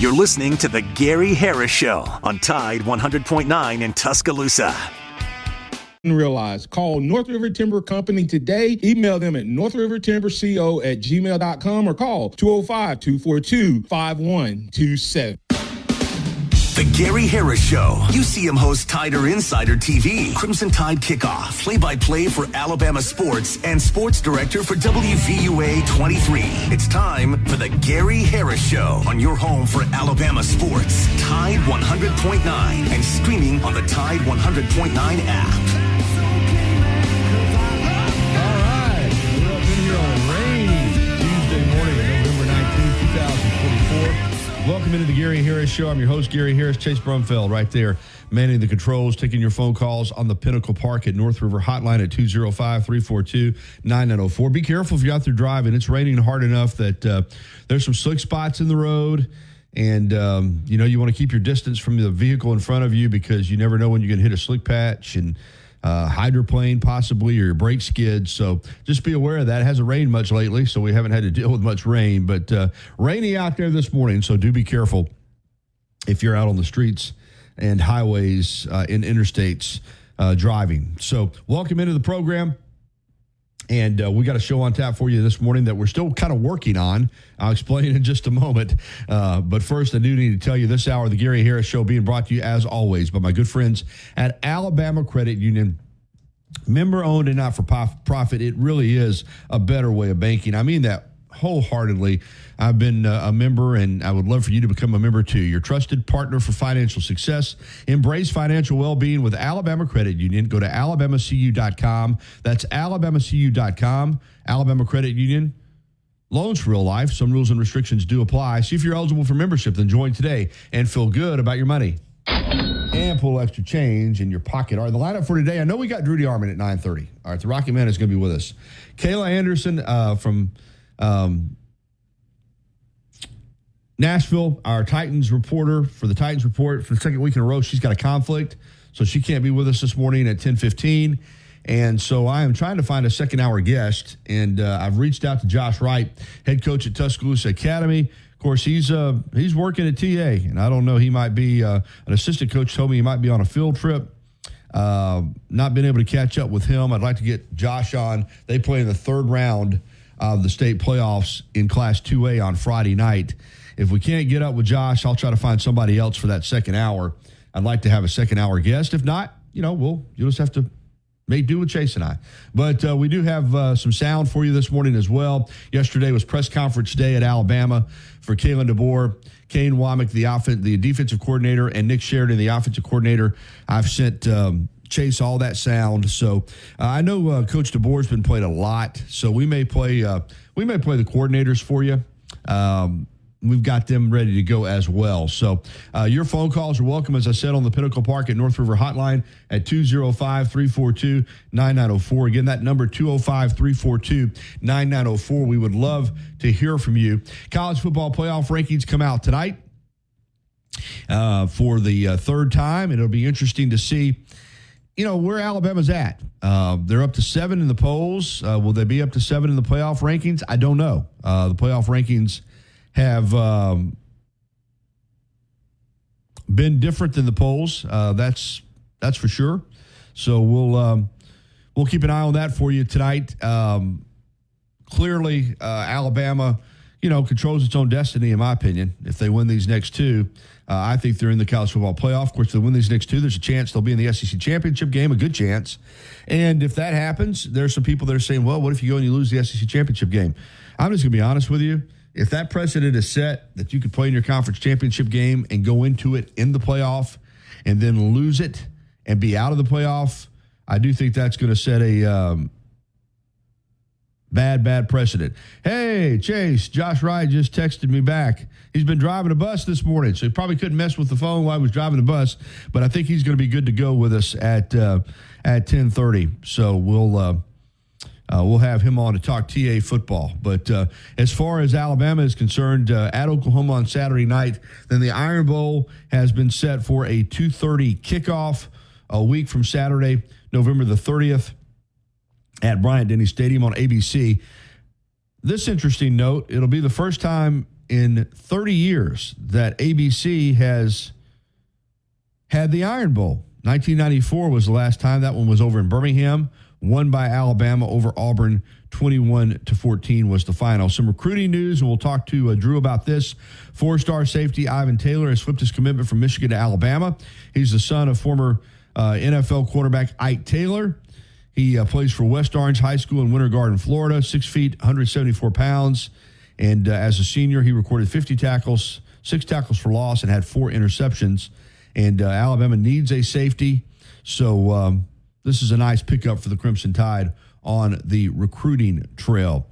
You're listening to The Gary Harris Show on Tide 100.9 in Tuscaloosa. Realize. Call North River Timber Company today. Email them at northrivertimberco@gmail.com or call 205-242-5127. The Gary Harris Show. UCM host Tider Insider TV. Crimson Tide Kickoff. Play-by-play for Alabama sports and sports director for WVUA 23. It's time for the Gary Harris Show on your home for Alabama sports. Tide 100.9 and streaming on the Tide 100.9 app. Welcome into the Gary Harris Show. I'm your host, Gary Harris. Chase Brumfeld right there, manning the controls, taking your phone calls on the Pinnacle Park at North River Hotline at 205-342-9904. Be careful if you're out there driving. It's raining hard enough that there's some slick spots in the road. And, you want to keep your distance from the vehicle in front of you because you never know when you're going to hit a slick patch and hydroplane possibly, or your brake skid. So just be aware of that. It hasn't rained much lately, so we haven't had to deal with much rain. But rainy out there this morning, so do be careful if you're out on the streets and highways in interstates driving. So welcome into the program. And we got a show on tap for you this morning that we're still kind of working on. I'll explain in just a moment. But first, I do need to tell you this hour of the Gary Harris Show being brought to you, as always, by my good friends at Alabama Credit Union. Member-owned and not-for-profit. It really is a better way of banking. I mean that wholeheartedly. I've been a member, and I would love for you to become a member too. Your trusted partner for financial success. Embrace financial well-being with Alabama Credit Union. Go to alabamacu.com. That's alabamacu.com. Alabama Credit Union. Loans for real life. Some rules and restrictions do apply. See if you're eligible for membership. Then join today and feel good about your money. And pull extra change in your pocket. All right, the lineup for today. I know we got Drew DeArmond at 9:30. All right, the Rocky Man is going to be with us. Kayla Anderson from Nashville, our Titans reporter for the Titans Report for the second week in a row. She's got a conflict, so she can't be with us this morning at 10:15. And so I am trying to find a second-hour guest, and I've reached out to Josh Wright, head coach at Tuscaloosa Academy. Of course, he's working at TA, and I don't know, he might be an assistant coach told me he might be on a field trip. Not been able to catch up with him. I'd like to get Josh on. They play in the third round of the state playoffs in Class 2A on Friday night. If we can't get up with Josh, I'll try to find somebody else for that second hour. I'd like to have a second-hour guest. If not, you'll just have to make do with Chase and I. But we do have some sound for you this morning as well. Yesterday was press conference day at Alabama for Kalen DeBoer, Kane Womack, the defensive coordinator, and Nick Sheridan, the offensive coordinator. I've sent Chase all that sound. So I know Coach DeBoer's been played a lot, so we may play the coordinators for you. We've got them ready to go as well. So your phone calls are welcome, as I said, on the Pinnacle Park at North River Hotline at 205-342-9904. Again, that number, 205-342-9904. We would love to hear from you. College football playoff rankings come out tonight for the third time, and it'll be interesting to see where Alabama's at. They're up to 7 in the polls. Will they be up to 7 in the playoff rankings? I don't know. The playoff rankings have been different than the polls. That's for sure. So we'll keep an eye on that for you tonight. Clearly, Alabama, controls its own destiny, in my opinion. If they win these next two, I think they're in the college football playoff. Of course, if they win these next two, there's a chance they'll be in the SEC championship game, a good chance. And if that happens, there's some people that are saying, well, what if you go and you lose the SEC championship game? I'm just going to be honest with you. If that precedent is set that you could play in your conference championship game and go into it in the playoff and then lose it and be out of the playoff, I do think that's going to set a bad precedent. Hey, Chase, Josh Wright just texted me back. He's been driving a bus this morning, so he probably couldn't mess with the phone while he was driving the bus, but I think he's going to be good to go with us at 10:30. So we'll have him on to talk TA football. But as far as Alabama is concerned, at Oklahoma on Saturday night, then the Iron Bowl has been set for a 2:30 kickoff a week from Saturday, November the 30th at Bryant-Denny Stadium on ABC. This interesting note, it'll be the first time in 30 years that ABC has had the Iron Bowl. 1994 was the last time. That one was over in Birmingham, won by Alabama over Auburn. 21-14 was the final. Some recruiting news, and we'll talk to Drew about this. 4-star safety Ivan Taylor has flipped his commitment from Michigan to Alabama. He's the son of former NFL quarterback Ike Taylor. He plays for West Orange High School in Winter Garden, Florida, 6 feet, 174 pounds. And as a senior, he recorded 50 tackles, 6 tackles for loss, and had 4 interceptions. And Alabama needs a safety. So this is a nice pickup for the Crimson Tide on the recruiting trail.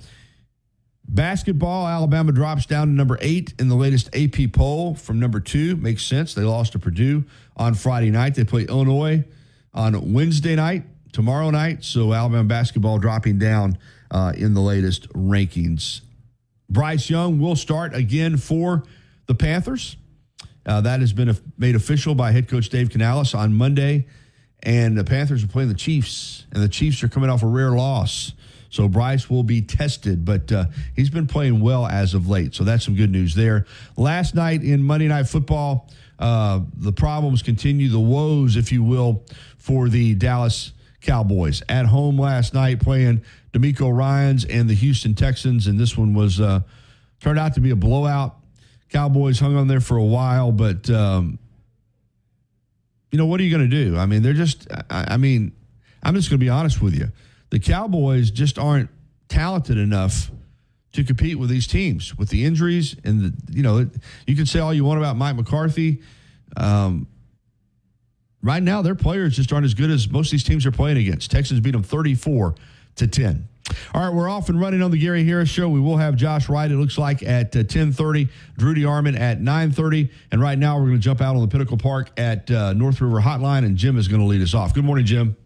Basketball, Alabama drops down to number 8 in the latest AP poll from number 2. Makes sense. They lost to Purdue on Friday night. They play Illinois on Wednesday night, tomorrow night. So Alabama basketball dropping down in the latest rankings. Bryce Young will start again for the Panthers. That has been made official by head coach Dave Canales on Monday. And the Panthers are playing the Chiefs, and the Chiefs are coming off a rare loss. So Bryce will be tested, but he's been playing well as of late. So that's some good news there. Last night in Monday Night Football, the problems continue, the woes, if you will, for the Dallas Cowboys. At home last night playing DeMeco Ryans and the Houston Texans, and this one was turned out to be a blowout. Cowboys hung on there for a while, but what are you going to do? I mean, I'm just going to be honest with you. The Cowboys just aren't talented enough to compete with these teams with the injuries. And, you can say all you want about Mike McCarthy. Right now, their players just aren't as good as most of these teams are playing against. Texans beat them 34-10. All right, we're off and running on the Gary Harris Show. We will have Josh Wright, it looks like, at 10:30, Drew DeArmond at 9:30, and right now we're going to jump out on the Pinnacle Park at North River Hotline, and Jim is going to lead us off. Good morning, Jim.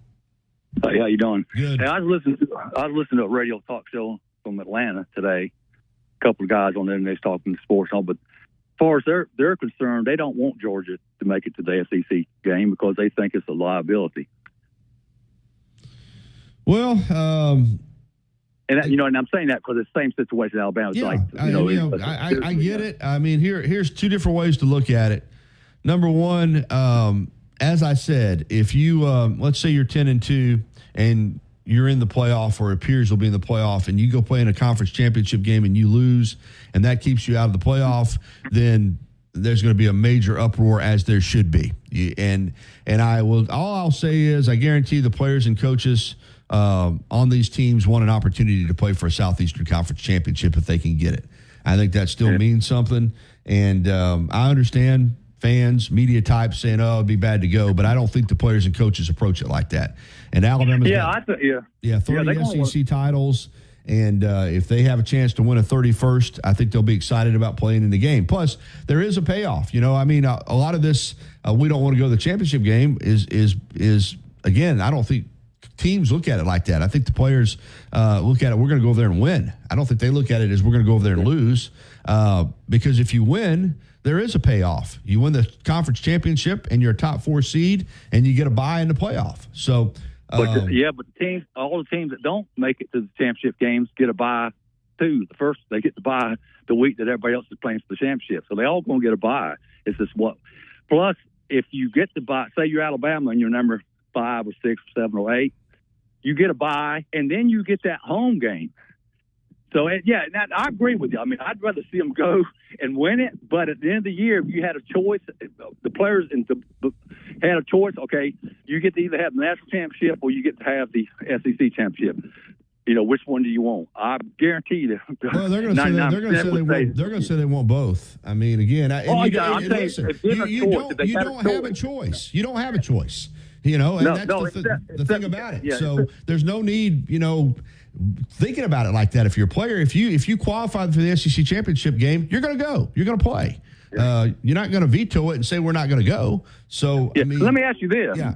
Hey, how you doing? Good. Hey, I was listening to a radio talk show from Atlanta today. A couple of guys on there, and they was talking sports, but as far as they're concerned, they don't want Georgia to make it to the SEC game because they think it's a liability. Well, and I'm saying that because it's the same situation in Alabama. Yeah, I get it. I mean, here's 2 different ways to look at it. Number one, as I said, if you let's say you're 10-2 and you're in the playoff or appears you'll be in the playoff, and you go play in a conference championship game and you lose, and that keeps you out of the playoff, then there's going to be a major uproar, as there should be. And all I'll say is I guarantee the players and coaches on these teams want an opportunity to play for a Southeastern Conference championship if they can get it. I think that still means something. And I understand fans, media types saying, oh, it'd be bad to go, but I don't think the players and coaches approach it like that. And Alabama's 30 SEC titles. And if they have a chance to win a 31st, I think they'll be excited about playing in the game. Plus, there is a payoff. A lot of this, we don't want to go to the championship game is again, I don't think teams look at it like that. I think the players look at it, we're going to go over there and win. I don't think they look at it as we're going to go over there and lose because if you win, there is a payoff. You win the conference championship and you're a top 4 seed and you get a bye in the playoff. So, but all the teams that don't make it to the championship games get a bye too. They get the bye the week that everybody else is playing for the championship. So they all going to get a bye. It's just plus if you get the bye, say you're Alabama and you're number 5 or 6 or 7 or 8, you get a bye, and then you get that home game. So, I agree with you. I mean, I'd rather see them go and win it, but at the end of the year, if you had a choice, the players had a choice, okay, you get to either have the national championship or you get to have the SEC championship. Which one do you want? I guarantee you that. Well, they're going to say they want both. I mean, again, you don't have a choice. You don't have a choice. That's the thing about it. Yeah, so there's no need, thinking about it like that. If you're a player, if you qualify for the SEC championship game, you're going to go. You're going to play. You're not going to veto it and say we're not going to go. So let me ask you this. Yeah.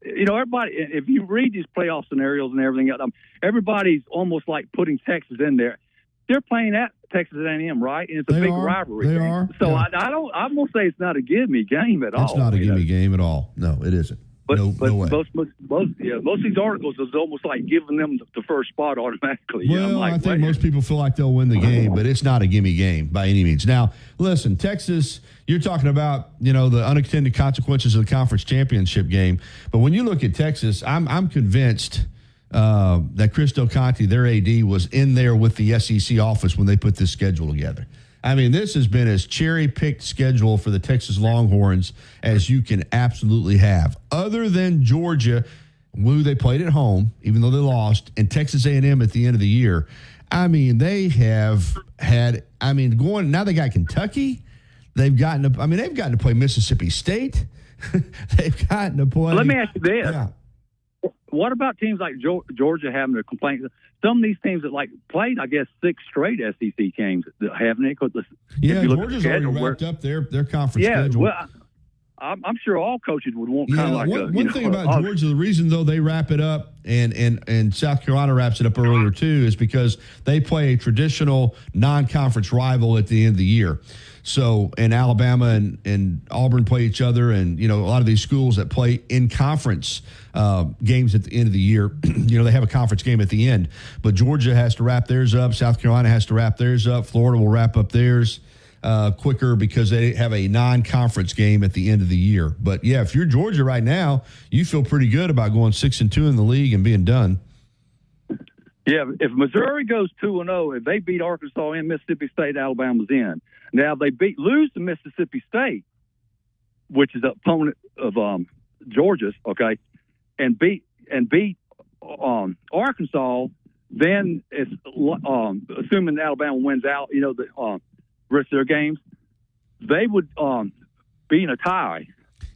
Everybody, if you read these playoff scenarios and everything else, everybody's almost like putting Texas in there. They're playing at Texas A&M, right? And it's a big rivalry. They are. So yeah. I'm going to say it's not a give-me game at all. It's not a give-me game at all. No, it isn't. But no way. Most of these articles is almost like giving them the first spot automatically. Well, I think most people feel like they'll win the game, but it's not a gimme game by any means. Now, listen, Texas, you're talking about, the unintended consequences of the conference championship game. But when you look at Texas, I'm convinced that Chris Del Conte, their AD, was in there with the SEC office when they put this schedule together. I mean, this has been as cherry-picked schedule for the Texas Longhorns as you can absolutely have. Now than Georgia, who they played at home, even though they lost, and Texas A&M at the end of the year. I mean, they have had, now they got Kentucky. They've gotten to play Mississippi State. They've gotten to play. Let me ask you this. Yeah. What about teams like Georgia having a complaint? Some of these teams that played, I guess, 6 straight SEC games, haven't they? Georgia's already wrapped up their conference schedule. Well, I'm sure all coaches would want kind of like one thing about Georgia, the reason though they wrap it up and South Carolina wraps it up earlier too is because they play a traditional non-conference rival at the end of the year. So, and Alabama and Auburn play each other, and a lot of these schools that play in conference games at the end of the year, they have a conference game at the end. But Georgia has to wrap theirs up. South Carolina has to wrap theirs up. Florida will wrap up theirs quicker because they have a non-conference game at the end of the year. But yeah, if you're Georgia right now, you feel pretty good about going 6-2 in the league and being done. Yeah, if Missouri goes 2-0, if they beat Arkansas and Mississippi State, Alabama's in. Now if they lose to Mississippi State, which is the opponent of Georgia's, okay, and beat Arkansas, then it's assuming Alabama wins out, the rest of their games, they would be in a tie.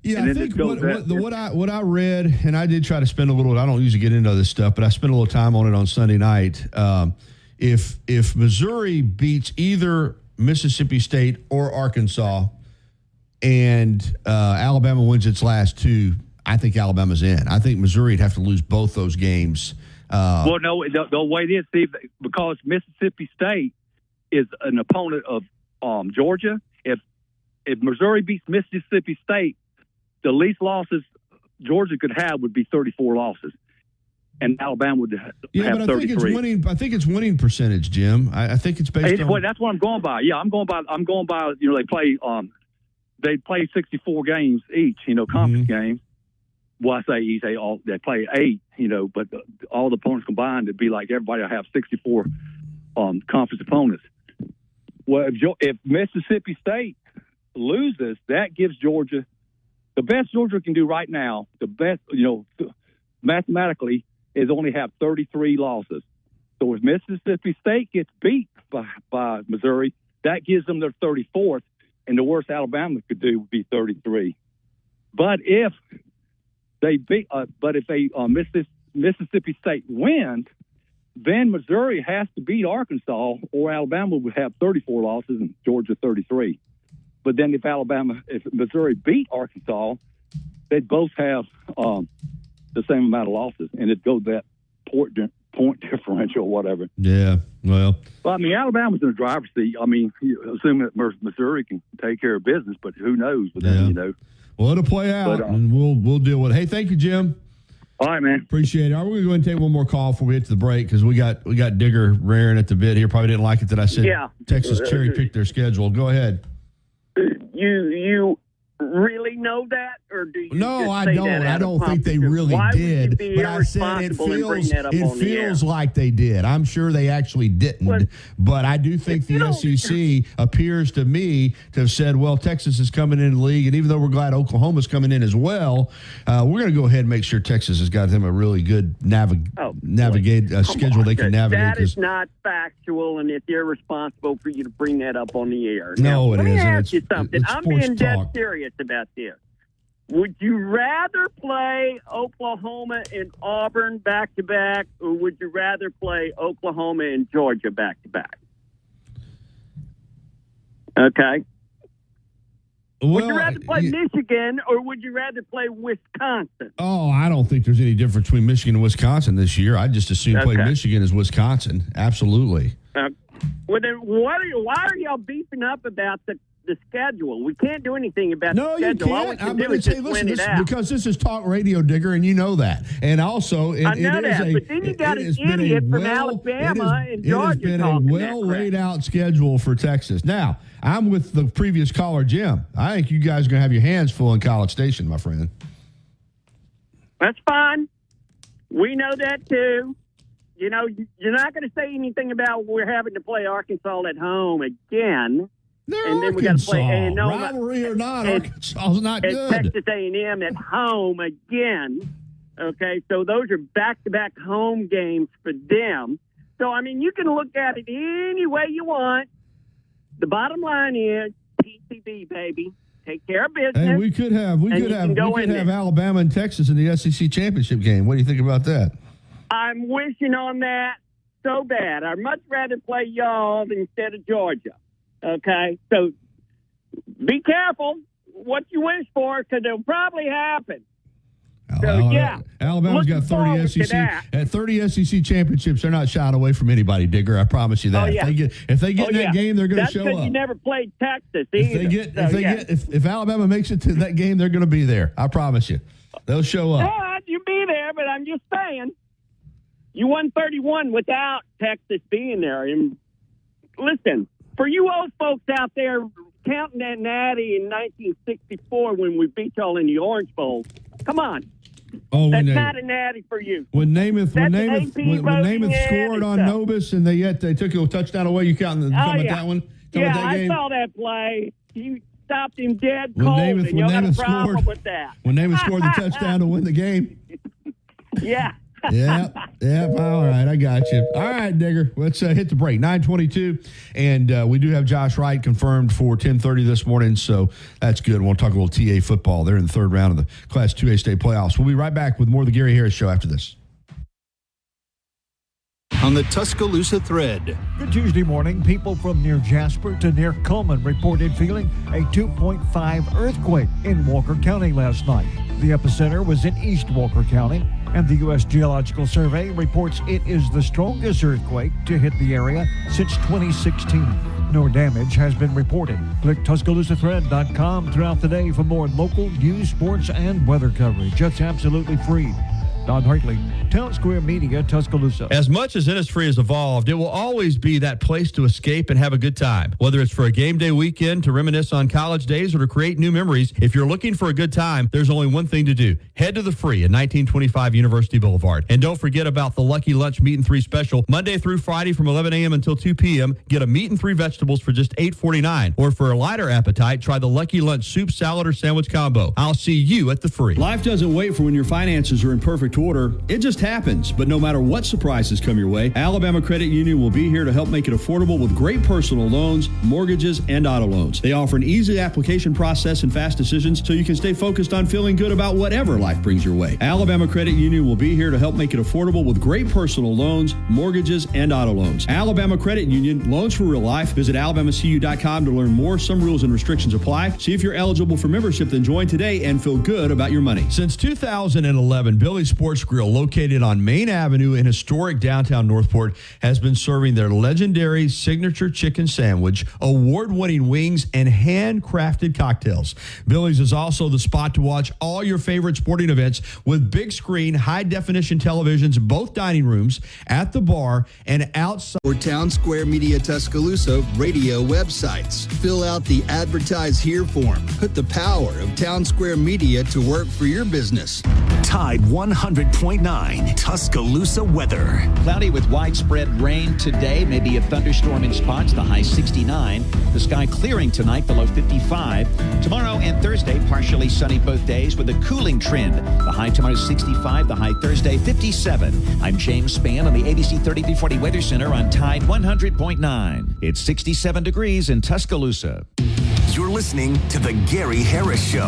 Yeah, I think what I read, and I did try to spend a little. I don't usually get into this stuff, but I spent a little time on it on Sunday night. If Missouri beats either Mississippi State or Arkansas, and Alabama wins its last 2, I think Alabama's in. I think Missouri'd have to lose both those games. Well, no, the way it is, Steve, because Mississippi State is an opponent of Georgia. If Missouri beats Mississippi State, the least losses Georgia could have would be 34 losses, and Alabama would have 33. I think it's winning percentage, Jim. I think it's based on. Well, that's what I'm going by. Yeah, I'm going by. They play 64 games each. Conference games. Well, they play 8. But all the opponents combined, it'd be like everybody will have 64 conference opponents. Well, if Mississippi State loses, that gives Georgia. The best Georgia can do right now, the best, mathematically, is only have 33 losses. So if Mississippi State gets beat by Missouri, that gives them their 34th, and the worst Alabama could do would be 33. But if Mississippi State wins, then Missouri has to beat Arkansas, or Alabama would have 34 losses and Georgia 33. But then if Missouri beat Arkansas, they'd both have the same amount of losses, and it'd go that point differential or whatever. Yeah, well. Well, Alabama's in the driver's seat. Assuming that Missouri can take care of business, but who knows? But then, Well, it'll play out, and we'll deal with it. Hey, thank you, Jim. All right, man. Appreciate it. All right, we're going to go ahead and take one more call before we get to the break because we got Digger raring at the bit here. Probably didn't like it that I said Texas cherry-picked their schedule. Go ahead. You really know that, or do you? No, I don't. I don't think they really did. But I said it feels like they did. I'm sure they actually didn't. But I do think the SEC appears to me to have said, well, Texas is coming in the league, and even though we're glad Oklahoma's coming in as well, we're going to go ahead and make sure Texas has got them a really good schedule they can navigate. That is not factual, and it's irresponsible for you to bring that up on the air. No, now, it isn't. Let me ask you something. I'm being dead serious about this. Would you rather play Oklahoma and Auburn back-to-back, or would you rather play Oklahoma and Georgia back-to-back? Okay. Well, would you rather play Michigan, or would you rather play Wisconsin? Oh, I don't think there's any difference between Michigan and Wisconsin this year. I'd just assume play Michigan as Wisconsin. Absolutely. Well, then why are y'all beefing up about the the schedule. We can't do anything about No, the you schedule. All we can't. can I'm do going is to say, just listen, win it out. because this is talk radio, Digger, and you know that. And also, I know that, but then you got an idiot from Alabama and Georgia It has been a talking that well crap. laid out schedule for Texas. Now, I'm with the previous caller, Jim. I think you guys are going to have your hands full in College Station, my friend. That's fine. We know that too. You know, you're not going to say anything about we're having to play Arkansas at home again. They're And then we gotta Arkansas. play A&M. Rivalry or not, And- Arkansas is not And good. Texas A&M at home again. Okay, so those are back-to-back home games for them. So, I mean, you can look at it any way you want. The bottom line is TCB, baby. Take care of business. Hey, we could have Alabama and Texas in the SEC championship game. What do you think about that? I'm wishing on that so bad. I'd much rather play y'all instead of Georgia. Okay? So be careful what you wish for, because it'll probably happen. So, yeah. Alabama's got Looking forward 30 to SEC that. at 30 SEC championships. They're not shying away from anybody, Digger. I promise you that. Oh, yeah. If they get in that game, they're going to That's show because up. you never played Texas either. If Alabama makes it to that game, they're going to be there. I promise you, they'll show up. Yeah, you be there, but I'm just saying. You won 31 without Texas being there. And listen, for you old folks out there counting that natty in 1964 when we beat y'all in the Orange Bowl, come on. Oh, That's not a natty for you. When Namath That's an AP voting scored on stuff. Novus and they took a touchdown away, you counting that one? Yeah, that I game? saw that play. You stopped him dead When cold, Namath- and you when got a Namath problem scored- with that. When Namath scored the touchdown to win the game. Yeah. Yep. All right, I got you. All right, Digger. Let's hit the break. 9:22, and we do have Josh Wright confirmed for 10:30 this morning, so that's good. We'll talk a little TA football. They're in the third round of the Class 2A state playoffs. We'll be right back with more of the Gary Harris Show after this. On the Tuscaloosa Thread. Good Tuesday morning. People from near Jasper to near Coleman reported feeling a 2.5 earthquake in Walker County last night. The epicenter was in East Walker County, and the U.S. Geological Survey reports it is the strongest earthquake to hit the area since 2016. No damage has been reported. Click TuscaloosaThread.com throughout the day for more local news, sports, and weather coverage. It's absolutely free. Don Hartley, Town Square Media, Tuscaloosa. As much as Innisfree has evolved, it will always be that place to escape and have a good time. Whether it's for a game day weekend, to reminisce on college days, or to create new memories, if you're looking for a good time, there's only one thing to do. Head to the Free at 1925 University Boulevard. And don't forget about the Lucky Lunch Meat and 3 special, Monday through Friday from 11 a.m. until 2 p.m. Get a meat and 3 vegetables for just $8.49. Or for a lighter appetite, try the Lucky Lunch soup, salad, or sandwich combo. I'll see you at the Free. Life doesn't wait for when your finances are in perfect order. It just happens. But no matter what surprises come your way, Alabama Credit Union will be here to help make it affordable with great personal loans, mortgages, and auto loans. They offer an easy application process and fast decisions so you can stay focused on feeling good about whatever life brings your way. Alabama Credit Union will be here to help make it affordable with great personal loans, mortgages, and auto loans. Alabama Credit Union, loans for real life. Visit alabamacu.com to learn more. Some rules and restrictions apply. See if you're eligible for membership, then join today and feel good about your money. Since 2011, Billy's Sports Grill, located on Main Avenue in historic downtown Northport, has been serving their legendary signature chicken sandwich, award-winning wings, and handcrafted cocktails. Billy's is also the spot to watch all your favorite sporting events with big screen, high-definition televisions, both dining rooms, at the bar, and outside. Or Town Square Media Tuscaloosa radio websites. Fill out the Advertise Here form. Put the power of Town Square Media to work for your business. Tide 100.9 Tuscaloosa weather. Cloudy with widespread rain today, maybe a thunderstorm in spots, the high 69. The sky clearing tonight, the low 55. Tomorrow and Thursday, partially sunny both days with a cooling trend. The high tomorrow 65, the high Thursday 57. I'm James Spann on the ABC 3340 Weather Center on Tide 100.9. It's 67 degrees in Tuscaloosa. You're listening to The Gary Harris Show.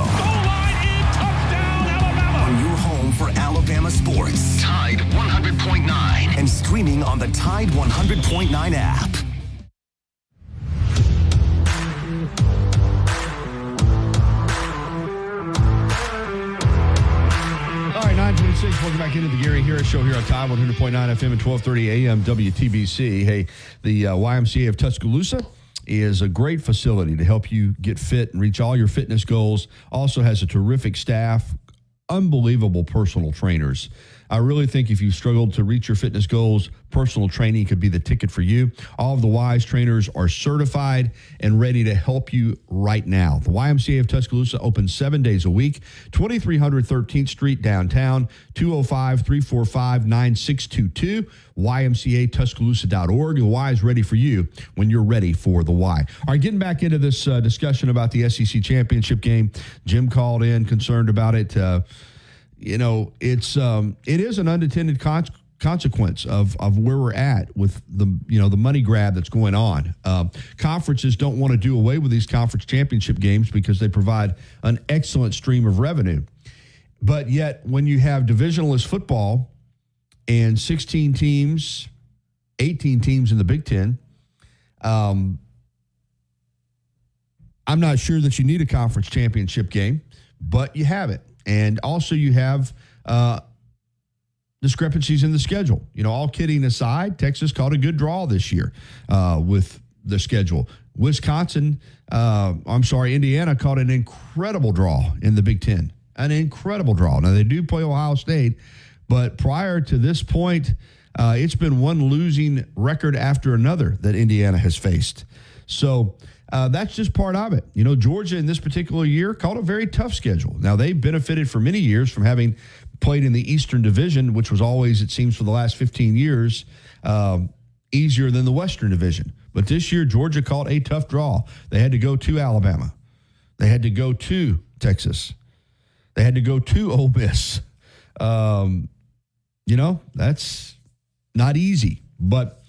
On your home for Alabama sports. Tide 100.9. And streaming on the Tide 100.9 app. All right, 9:26. Welcome back into the Gary Harris Show here on Tide 100.9 FM and 1230 AM WTBC. Hey, the YMCA of Tuscaloosa is a great facility to help you get fit and reach all your fitness goals. Also has a terrific staff, unbelievable personal trainers. I really think if you struggled to reach your fitness goals, personal training could be the ticket for you. All of the Wise trainers are certified and ready to help you right now. The YMCA of Tuscaloosa open 7 days a week, 2300 13th Street downtown, 205-345-9622, YMCATuscaloosa.org. The Y is ready for you when you're ready for the Y. All right, getting back into this discussion about the SEC championship game. Jim called in concerned about it. It is an unintended consequence of where we're at with the money grab that's going on. Conferences don't want to do away with these conference championship games because they provide an excellent stream of revenue. But yet, when you have divisionless football and 16 teams, 18 teams in the Big Ten, I'm not sure that you need a conference championship game, but you have it. And also you have discrepancies in the schedule. All kidding aside, Texas caught a good draw this year with the schedule. Indiana caught an incredible draw in the Big Ten. An incredible draw. Now, they do play Ohio State, but prior to this point, it's been one losing record after another that Indiana has faced. So that's just part of it. Georgia in this particular year caught a very tough schedule. Now, they benefited for many years from having played in the Eastern Division, which was always, it seems, for the last 15 years, easier than the Western Division. But this year, Georgia caught a tough draw. They had to go to Alabama. They had to go to Texas. They had to go to Ole Miss. That's not easy. But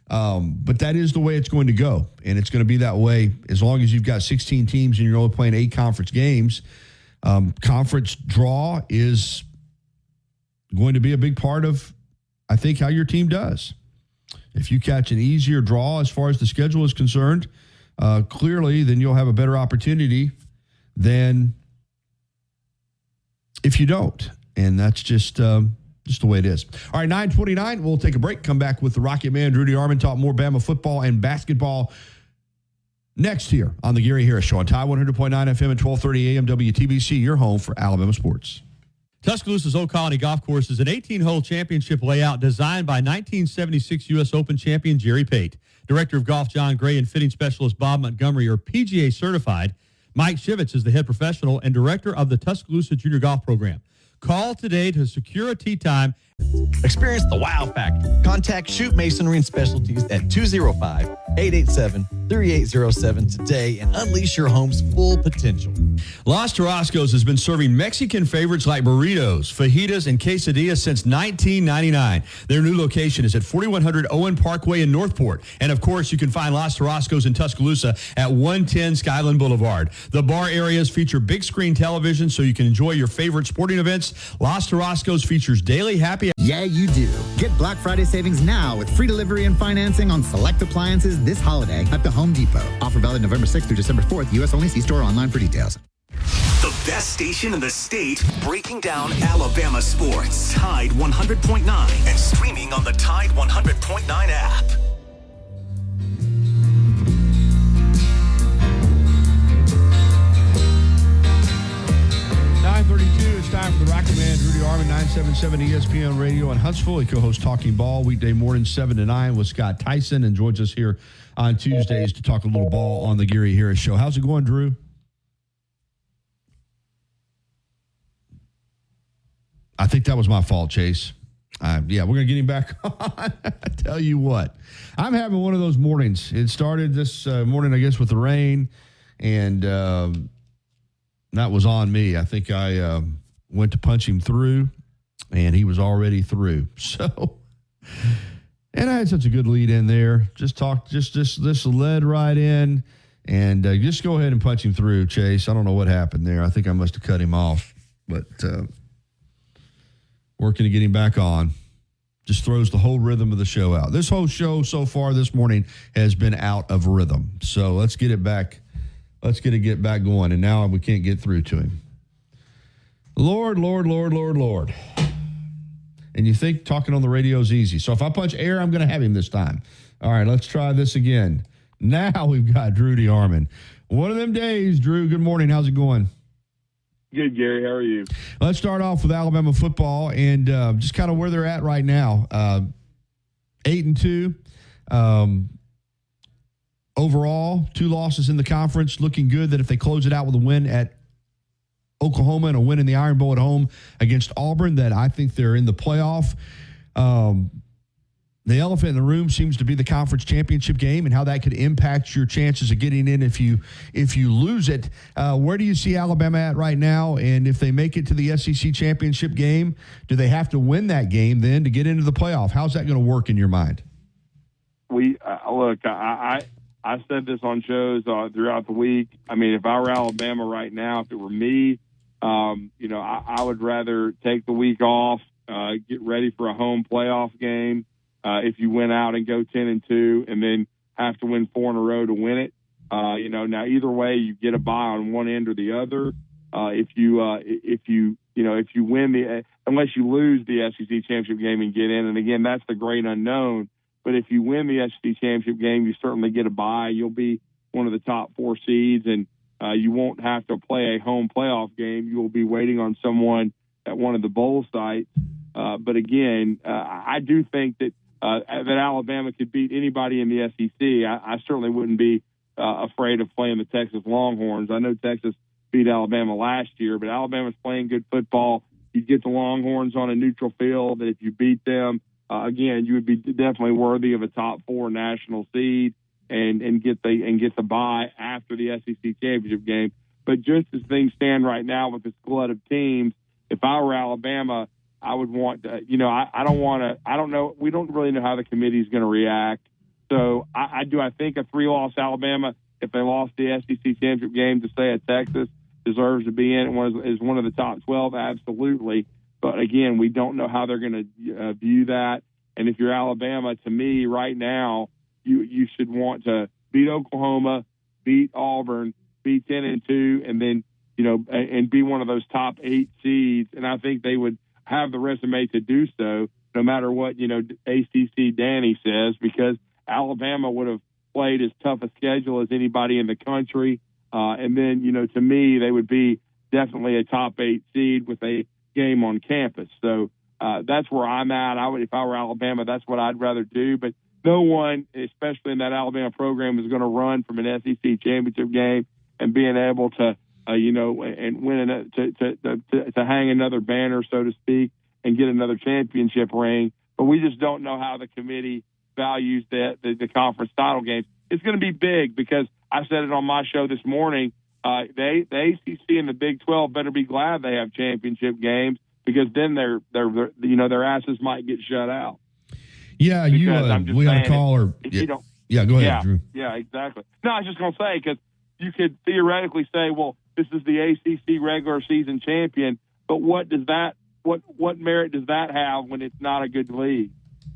that is the way it's going to go, and it's going to be that way as long as you've got 16 teams and you're only playing 8 conference games. Conference draw is going to be a big part of, I think, how your team does. If you catch an easier draw as far as the schedule is concerned, clearly, then you'll have a better opportunity than if you don't, and that's just the way it is. All right, 9:29, we'll take a break, come back with the Rocket Man, Rudy Armin, talk more Bama football and basketball next here on the Gary Harris Show on Tide 100.9 FM and 1230 AM WTBC, your home for Alabama sports. Tuscaloosa's Old Colony Golf Course is an 18-hole championship layout designed by 1976 U.S. Open champion Jerry Pate. Director of Golf John Gray and fitting specialist Bob Montgomery are PGA certified. Mike Shivitz is the head professional and director of the Tuscaloosa Junior Golf Program. Call today to secure a tee time. Experience the wow factor. Contact Shoot Masonry and Specialties at 205-887-3807 today and unleash your home's full potential. Los Tarascos has been serving Mexican favorites like burritos, fajitas, and quesadillas since 1999. Their new location is at 4100 Owen Parkway in Northport. And, of course, you can find Los Tarascos in Tuscaloosa at 110 Skyland Boulevard. The bar areas feature big screen television so you can enjoy your favorite sporting events. Los Tarascos features daily happy. Yeah, you do. Get Black Friday savings now with free delivery and financing on select appliances this holiday at the Home Depot. Offer valid November 6th through December 4th. U.S. only. See store online for details. The best station in the state, breaking down Alabama sports. Tide 100.9 and streaming on the Tide 100.9 app. It's time for the Rocket Man, Rudy Armin, 977 ESPN Radio in Huntsville. He co-hosts Talking Ball weekday morning 7 to 9 with Scott Tyson and joins us here on Tuesdays to talk a little ball on the Gary Harris Show. How's it going, Drew? I think that was my fault, Chase. We're going to get him back on. I tell you what, I'm having one of those mornings. It started this morning, I guess, with the rain, and that was on me. I think I went to punch him through, and he was already through. So, and I had such a good lead in there. Just led right in, and just go ahead and punch him through, Chase. I don't know what happened there. I think I must have cut him off, but working to get him back on. Just throws the whole rhythm of the show out. This whole show so far this morning has been out of rhythm. So let's get it back. Let's get it back going. And now we can't get through to him. Lord. And you think talking on the radio is easy. So if I punch air, I'm going to have him this time. All right, let's try this again. Now we've got Drew DeArmond. One of them days, Drew. Good morning. How's it going? Good, Gary. How are you? Let's start off with Alabama football and just kind of where they're at right now. 8-2. Overall, 2 losses in the conference. Looking good that if they close it out with a win at Oklahoma and a win in the Iron Bowl at home against Auburn, that I think they're in the playoff. The elephant in the room seems to be the conference championship game and how that could impact your chances of getting in if you lose it. Where do you see Alabama at right now? And if they make it to the SEC championship game, do they have to win that game then to get into the playoff? How's that going to work in your mind? I said this on shows throughout the week. I mean, if I were Alabama right now, if it were me, I would rather take the week off, get ready for a home playoff game. If you went out and go 10-2 and then have to win 4 in a row to win it, now either way you get a bye on one end or the other. If you win unless you lose the SEC championship game and get in, and again that's the great unknown. But if you win the SEC championship game, you certainly get a bye. You'll be one of the top 4 seeds, and you won't have to play a home playoff game. You will be waiting on someone at one of the bowl sites. But again, I do think that Alabama could beat anybody in the SEC. I certainly wouldn't be afraid of playing the Texas Longhorns. I know Texas beat Alabama last year, but Alabama's playing good football. You get the Longhorns on a neutral field, that if you beat them, again, you would be definitely worthy of a top 4 national seed and get the bye after the SEC championship game. But just as things stand right now with this glut of teams, if I were Alabama, I would want to, I don't know. We don't really know how the committee is going to react. So I think a 3-loss Alabama, if they lost the SEC championship game to stay at Texas, deserves to be in. Is one of the top 12, absolutely. But again, we don't know how they're going to view that. And if you're Alabama, to me right now, you should want to beat Oklahoma, beat Auburn, beat 10-2, and then, and be one of those top 8 seeds. And I think they would have the resume to do so, no matter what, ACC Danny says, because Alabama would have played as tough a schedule as anybody in the country. And then, to me, they would be definitely a top 8 seed with a game on campus. So that's where I'm at. If I were Alabama, that's what I'd rather do. But no one, especially in that Alabama program, is going to run from an SEC championship game and being able to, and win to hang another banner, so to speak, and get another championship ring. But we just don't know how the committee values the conference title games. It's going to be big because I said it on my show this morning. The ACC and the Big 12 better be glad they have championship games, because then their asses might get shut out. Yeah, we had a caller. Go ahead, Drew. Yeah, exactly. No, I was just going to say, because you could theoretically say, well, this is the ACC regular season champion, but what merit does that have when it's not a good league?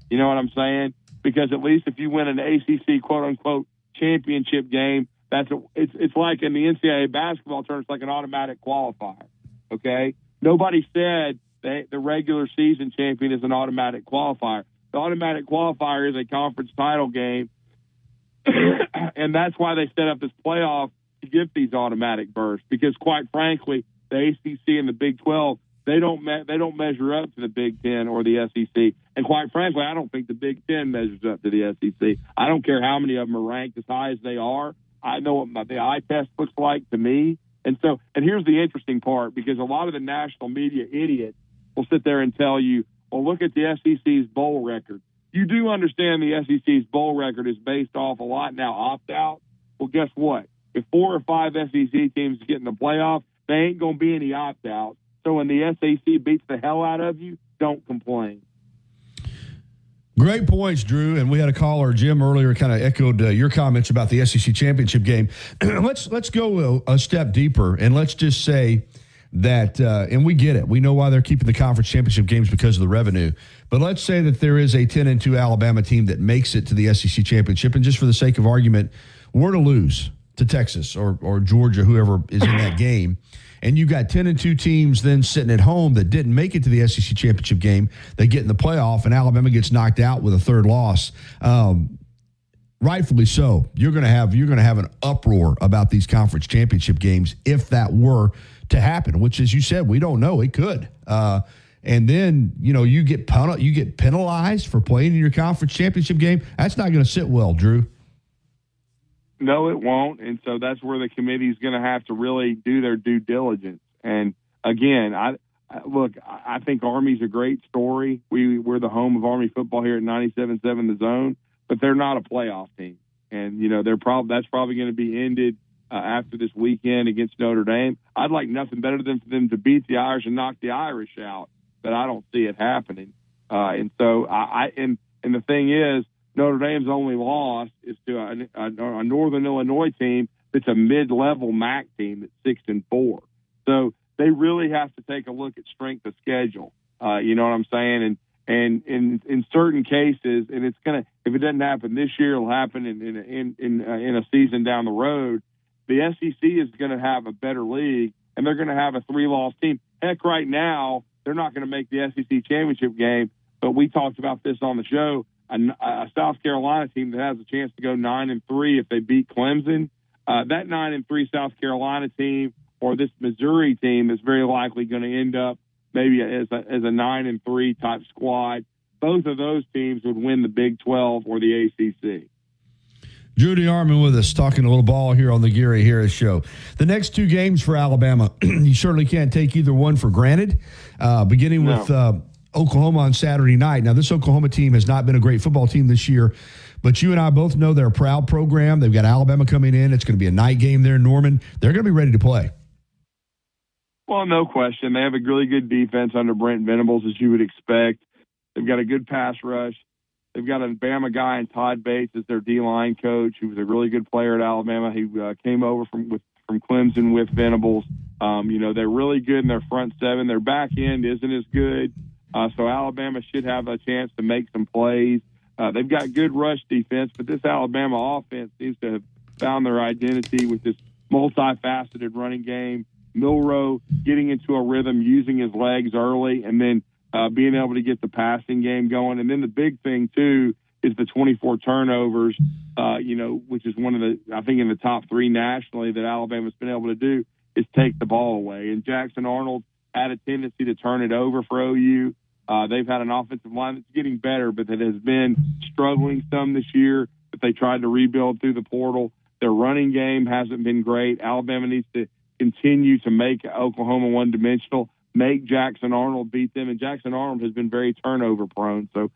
You know what I'm saying? Because at least if you win an ACC quote unquote championship game, it's like in the NCAA basketball terms, it's like an automatic qualifier. Okay, nobody said that the regular season champion is an automatic qualifier. The automatic qualifier is a conference title game, and that's why they set up this playoff to give these automatic bursts. Because quite frankly, the ACC and the Big 12, they don't measure up to the Big 10 or the SEC. And quite frankly, I don't think the Big 10 measures up to the SEC. I don't care how many of them are ranked as high as they are. I know what the eye test looks like to me. And here's the interesting part, because a lot of the national media idiots will sit there and tell you, well, look at the SEC's bowl record. You do understand the SEC's bowl record is based off a lot now opt-out. Well, guess what? If 4 or 5 SEC teams get in the playoff, there ain't going to be any opt-outs. So when the SEC beats the hell out of you, don't complain. Great points, Drew. And we had a caller, Jim, earlier kind of echoed your comments about the SEC championship game. Let's go a step deeper, and let's just say that, and we get it. We know why they're keeping the conference championship games, because of the revenue. But let's say that there is a 10-2 Alabama team that makes it to the SEC championship, and just for the sake of argument, we're to lose to Texas or Georgia, whoever is in that game. And you got 10-2 teams then sitting at home that didn't make it to the SEC championship game. They get in the playoff, and Alabama gets knocked out with a third loss. rightfully so, you're going to have an uproar about these conference championship games if that were to happen, which, as you said, we don't know. It could. And then, you get penalized for playing in your conference championship game. That's not going to sit well, Drew. No, it won't. And so that's where the committee is going to have to really do their due diligence. And again, I think Army's a great story. We're the home of Army football here at 97.7 The Zone, but they're not a playoff team. And, that's probably going to be ended after this weekend against Notre Dame. I'd like nothing better than for them to beat the Irish and knock the Irish out, but I don't see it happening. And so and the thing is, Notre Dame's only loss is to a Northern Illinois team that's a mid-level MAC team that's 6-4. So they really have to take a look at strength of schedule. You know what I'm saying? And in certain cases, and it's gonna, if it doesn't happen this year, it'll happen in a season down the road. The SEC is going to have a better league, and they're going to have a 3-loss team. Heck, right now they're not going to make the SEC championship game, but we talked about this on the show. A South Carolina team that has a chance to go 9-3 if they beat Clemson. That 9-3 South Carolina team or this Missouri team is very likely going to end up maybe as a 9-3 type squad. Both of those teams would win the Big 12 or the ACC. Drew DeArmond with us, talking a little ball here on the Gary Harris Show. The next two games for Alabama, you certainly can't take either one for granted, beginning with Oklahoma on Saturday night. Now, this Oklahoma team has not been a great football team this year, but you and I both know they're a proud program. They've got Alabama coming in. It's going to be a night game there in Norman. They're going to be ready to play. Well, no question. They have a really good defense under Brent Venables, as you would expect. They've got a good pass rush. They've got a Bama guy in Todd Bates as their D-line coach, who was a really good player at Alabama. He came over from Clemson with Venables. They're really good in their front seven. Their back end isn't as good. So Alabama should have a chance to make some plays. They've got good rush defense, but this Alabama offense seems to have found their identity with this multifaceted running game. Milroe getting into a rhythm, using his legs early, and then being able to get the passing game going. And then the big thing, too, is the 24 turnovers, which is one of the, I think, in the top 3 nationally that Alabama's been able to do, is take the ball away. And Jackson Arnold had a tendency to turn it over for OU. They've had an offensive line that's getting better, but that has been struggling some this year, that they tried to rebuild through the portal. Their running game hasn't been great. Alabama needs to continue to make Oklahoma one-dimensional, make Jackson Arnold beat them, and Jackson Arnold has been very turnover prone. So,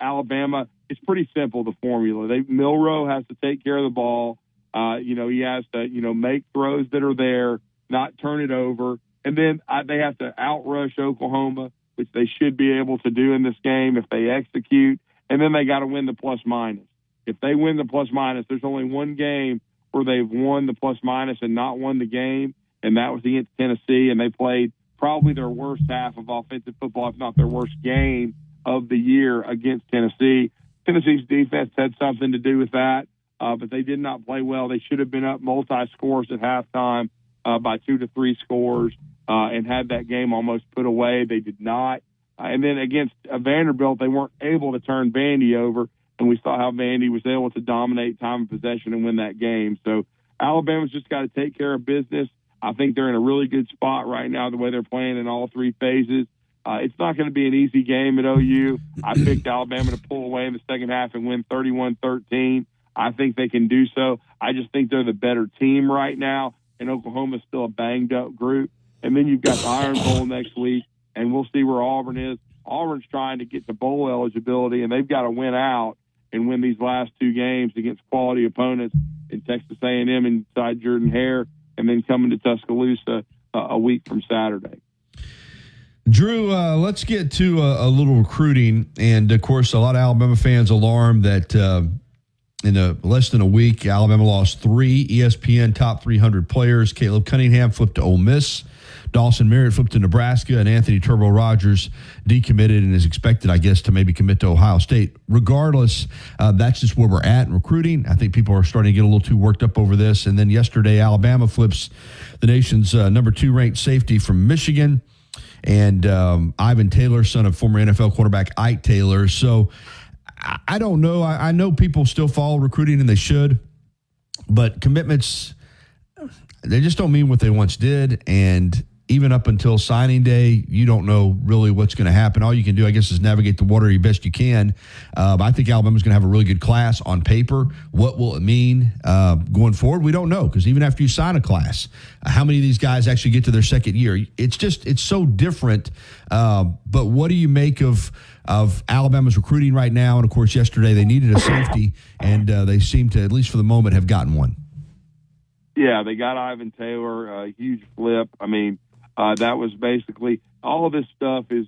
Alabama, it's pretty simple, the formula. Milroe has to take care of the ball. He has to, make throws that are there, not turn it over. And then they have to outrush Oklahoma, which they should be able to do in this game if they execute. And then they got to win the plus-minus. If they win the plus-minus, there's only one game where they've won the plus-minus and not won the game, and that was against Tennessee, and they played probably their worst half of offensive football, if not their worst game of the year against Tennessee. Tennessee's defense had something to do with that, but they did not play well. They should have been up multi-scores at halftime by 2 to 3 scores and had that game almost put away. They did not. And then against Vanderbilt, they weren't able to turn Vandy over, and we saw how Vandy was able to dominate time of possession and win that game. So Alabama's just got to take care of business. I think they're in a really good spot right now, the way they're playing in all 3 phases. It's not going to be an easy game at OU. I picked Alabama to pull away in the second half and win 31-13. I think they can do so. I just think they're the better team right now, and Oklahoma's still a banged-up group. And then you've got the Iron Bowl next week, and we'll see where Auburn is. Auburn's trying to get to bowl eligibility, and they've got to win out and win these last 2 games against quality opponents in Texas A&M inside Jordan-Hare, and then coming to Tuscaloosa a week from Saturday. Drew, let's get to a little recruiting. And, of course, a lot of Alabama fans alarmed that in less than a week, Alabama lost 3 ESPN top 300 players. Caleb Cunningham flipped to Ole Miss. Dawson Merritt flipped to Nebraska, and Anthony Turbo Rogers decommitted and is expected, I guess, to maybe commit to Ohio State. Regardless, that's just where we're at in recruiting. I think people are starting to get a little too worked up over this. And then yesterday, Alabama flips the nation's number 2 ranked safety from Michigan, and Ivan Taylor, son of former NFL quarterback Ike Taylor. So I don't know. I know people still follow recruiting, and they should, but commitments, they just don't mean what they once did. And even up until signing day, you don't know really what's going to happen. All you can do, I guess, is navigate the water as best you can. I think Alabama's going to have a really good class on paper. What will it mean going forward? We don't know, because even after you sign a class, how many of these guys actually get to their second year? It's so different. But what do you make of Alabama's recruiting right now? And, of course, yesterday they needed a safety, and they seem to, at least for the moment, have gotten one. Yeah, they got Ivan Taylor, a huge flip. I mean, that was basically all of this stuff is,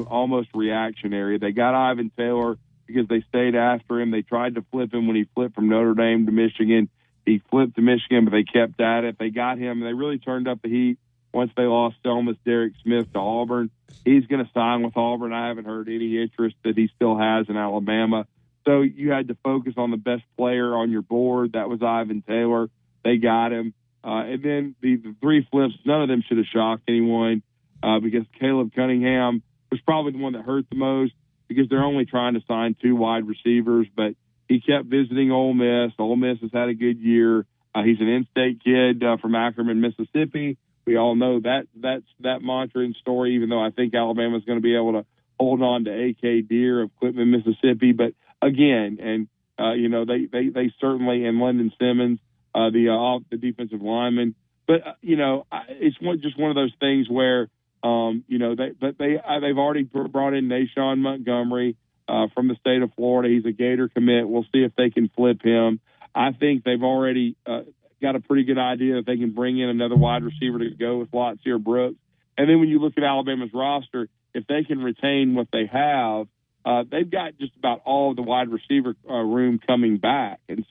almost reactionary. They got Ivan Taylor because they stayed after him. They tried to flip him when he flipped from Notre Dame to Michigan. He flipped to Michigan, but they kept at it. They got him. They really turned up the heat once they lost Selma's Derek Smith to Auburn. He's going to sign with Auburn. I haven't heard any interest that he still has in Alabama. So you had to focus on the best player on your board. That was Ivan Taylor. They got him. And then the three flips, none of them should have shocked anyone because Caleb Cunningham was probably the one that hurt the most because they're only trying to sign 2 wide receivers. But he kept visiting Ole Miss. Ole Miss has had a good year. He's an in-state kid from Ackerman, Mississippi. We all know that's that mantra and story, even though I think Alabama's going to be able to hold on to A.K. Deere of Quitman, Mississippi. But again, and, they certainly, and London Simmons, the defensive lineman, but it's just one of those things where they've already brought in Nashawn Montgomery from the state of Florida. He's a Gator commit. We'll see if they can flip him. I think they've already got a pretty good idea that they can bring in another wide receiver to go with Latsier Brooks. And then when you look at Alabama's roster, if they can retain what they have, they've got just about all of the wide receiver room coming back, and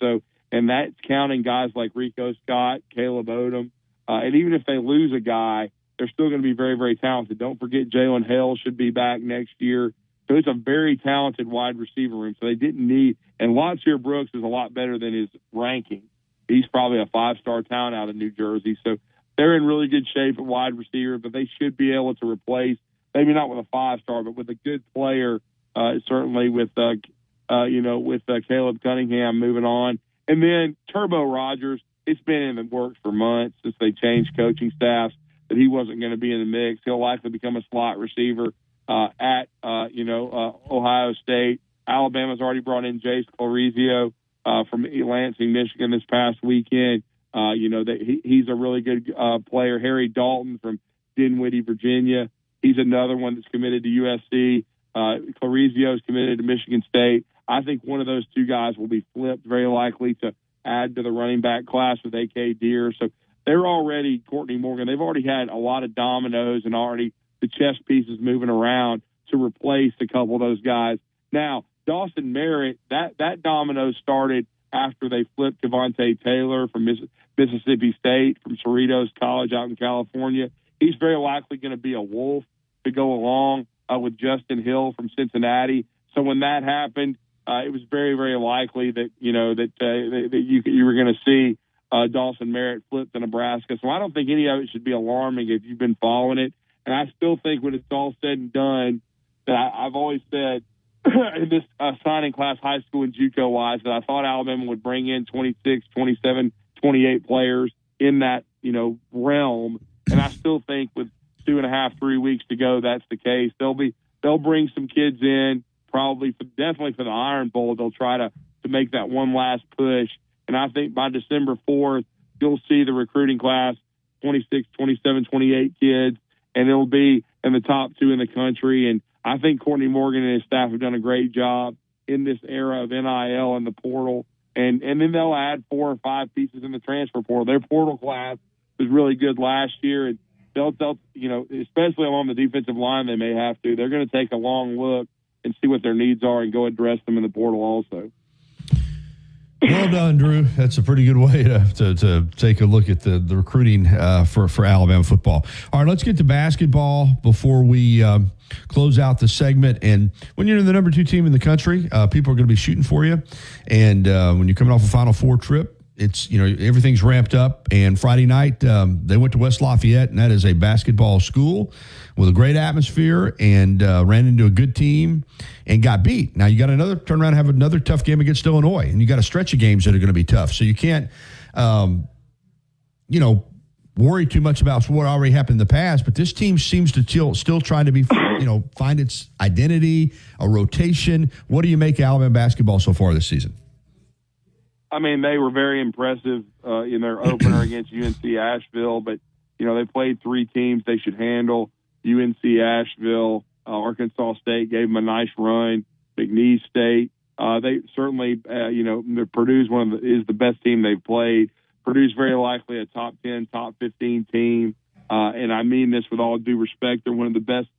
that's counting guys like Rico Scott, Caleb Odom. And even if they lose a guy, they're still going to be very, very talented. Don't forget Jalen Hale should be back next year. So it's a very talented wide receiver room. So they didn't need – and Latsier Brooks is a lot better than his ranking. He's probably a 5-star talent out of New Jersey. So they're in really good shape at wide receiver, but they should be able to replace – maybe not with a 5-star, but with a good player, certainly with Caleb Cunningham moving on. And then Turbo Rogers, it's been in the works for months since they changed coaching staffs that he wasn't going to be in the mix. He'll likely become a slot receiver at Ohio State. Alabama's already brought in Jace Clarizio from Lansing, Michigan this past weekend. He's a really good player. Harry Dalton from Dinwiddie, Virginia. He's another one that's committed to USC. Clarizio is committed to Michigan State. I think one of those two guys will be flipped, very likely to add to the running back class with A.K. Deere. So they're already, Courtney Morgan, they've already had a lot of dominoes and already the chess pieces moving around to replace a couple of those guys. Now, Dawson Merritt, that domino started after they flipped Devontae Taylor from Mississippi State, from Cerritos College out in California. He's very likely going to be a Wolf to go along with Justin Hill from Cincinnati. So when that happened, it was very, very likely that you were going to see Dawson Merritt flip to Nebraska. So I don't think any of it should be alarming if you've been following it. And I still think when it's all said and done, that I've always said in this signing class, high school and JUCO wise, that I thought Alabama would bring in 26, 27, 28 players in that realm. And I still think with 2.5, 3 weeks to go, that's the case. They'll bring some kids in. Definitely for the Iron Bowl, they'll try to make that one last push. And I think by December 4th, you'll see the recruiting class, 26, 27, 28 kids, and it'll be in the top 2 in the country. And I think Courtney Morgan and his staff have done a great job in this era of NIL and the portal. And then they'll add 4 or 5 pieces in the transfer portal. Their portal class was really good last year, and they'll especially along the defensive line, they may have to. They're going to take a long look and see what their needs are and go address them in the portal also. Well done, Drew. That's a pretty good way to take a look at the recruiting for Alabama football. All right, let's get to basketball before we close out the segment. And when you're the number 2 team in the country, people are going to be shooting for you. And when you're coming off a Final Four trip, it's, everything's ramped up. And Friday night, they went to West Lafayette, and that is a basketball school with a great atmosphere, and ran into a good team and got beat. Now you got turn around and have another tough game against Illinois, and you got a stretch of games that are going to be tough. So you can't, worry too much about what already happened in the past. But this team seems to still trying to be, find its identity, a rotation. What do you make of Alabama basketball so far this season? I mean, they were very impressive in their opener against UNC Asheville, but, they played 3 teams they should handle. UNC Asheville, Arkansas State gave them a nice run, McNeese State. They certainly, Purdue's is the best team they've played. Purdue's very likely a top 10, top 15 team. And I mean this with all due respect. They're one of the best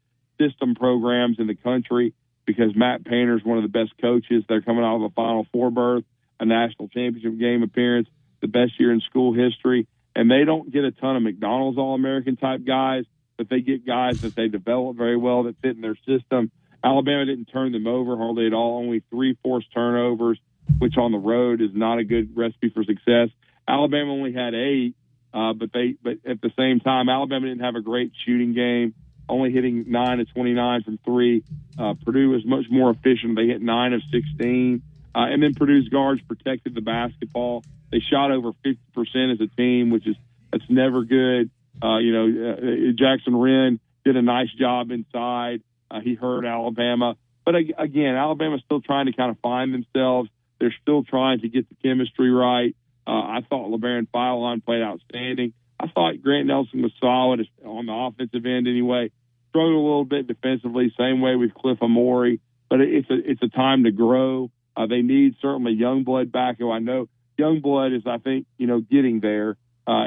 system programs in the country because Matt Painter's one of the best coaches. They're coming out of a Final Four berth, a national championship game appearance, the best year in school history. And they don't get a ton of McDonald's All-American type guys, but they get guys that they develop very well that fit in their system. Alabama didn't turn them over hardly at all, only 3 forced turnovers, which on the road is not a good recipe for success. Alabama only had 8, but at the same time, Alabama didn't have a great shooting game, only hitting 9 of 29 from 3. Purdue was much more efficient. They hit 9 of 16. And then Purdue's guards protected the basketball. They shot over 50% as a team, that's never good. Jackson Wren did a nice job inside. He hurt Alabama. But again, Alabama's still trying to kind of find themselves. They're still trying to get the chemistry right. I thought LeBaron Philon played outstanding. I thought Grant Nelson was solid on the offensive end anyway. Struggled a little bit defensively, same way with Cliff Amore. But it's a time to grow. They need certainly Youngblood back, who I know Youngblood is, I think, getting there.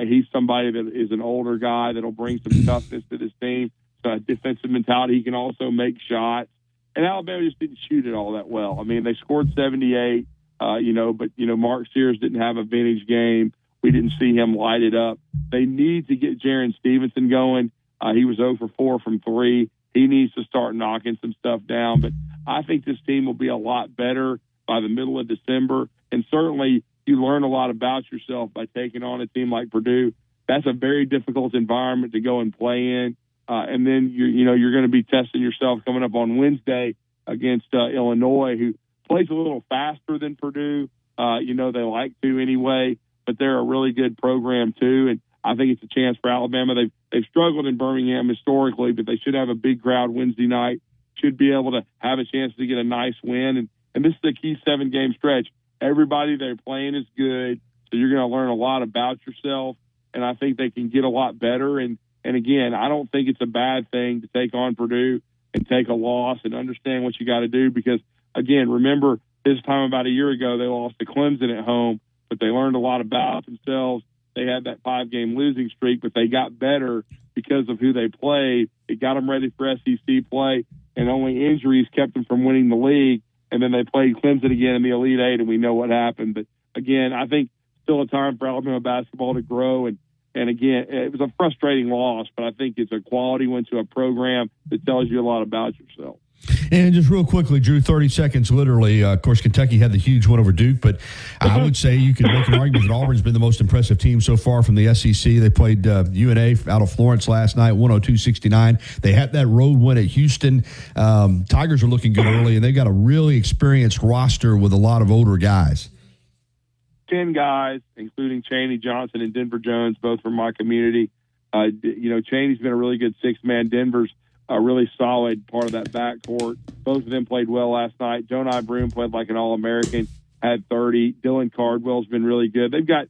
He's somebody that is an older guy that'll bring some toughness to this team. So defensive mentality. He can also make shots. And Alabama just didn't shoot it all that well. I mean, they scored 78. But Mark Sears didn't have a vintage game. We didn't see him light it up. They need to get Jaron Stevenson going. He was 0 for 4 from 3. He needs to start knocking some stuff down. But I think this team will be a lot better by the middle of December. And certainly you learn a lot about yourself by taking on a team like Purdue. That's a very difficult environment to go and play in. And then you're going to be testing yourself coming up on Wednesday against Illinois, who plays a little faster than Purdue. They like to anyway, but they're a really good program too. And I think it's a chance for Alabama. They've struggled in Birmingham historically, but they should have a big crowd Wednesday night. Should be able to have a chance to get a nice win. And this is a key 7-game stretch. Everybody they're playing is good, so you're going to learn a lot about yourself. And I think they can get a lot better. And again, I don't think it's a bad thing to take on Purdue and take a loss and understand what you got to do because, again, remember this time about a year ago, they lost to Clemson at home, but they learned a lot about themselves. They had that 5-game losing streak, but they got better because of who they played. It got them ready for SEC play, and only injuries kept them from winning the league. And then they played Clemson again in the Elite Eight, and we know what happened. But, again, I think still a time for Alabama basketball to grow. And again, it was a frustrating loss, but I think it's a quality one to a program that tells you a lot about yourself. And just real quickly, Drew, 30 seconds literally. Of course, Kentucky had the huge one over Duke, but I would say you could make an argument that Auburn's been the most impressive team so far from the SEC. They played UNA out of Florence last night, 102-69. They had that road win at Houston. Tigers are looking good early, and they've got a really experienced roster with a lot of older guys. 10 guys, including Chaney Johnson and Denver Jones, both from my community. Chaney's been a really good 6-man. Denver's a really solid part of that backcourt. Both of them played well last night. Jonai Broome played like an All-American, had 30. Dylan Cardwell's been really good. They've got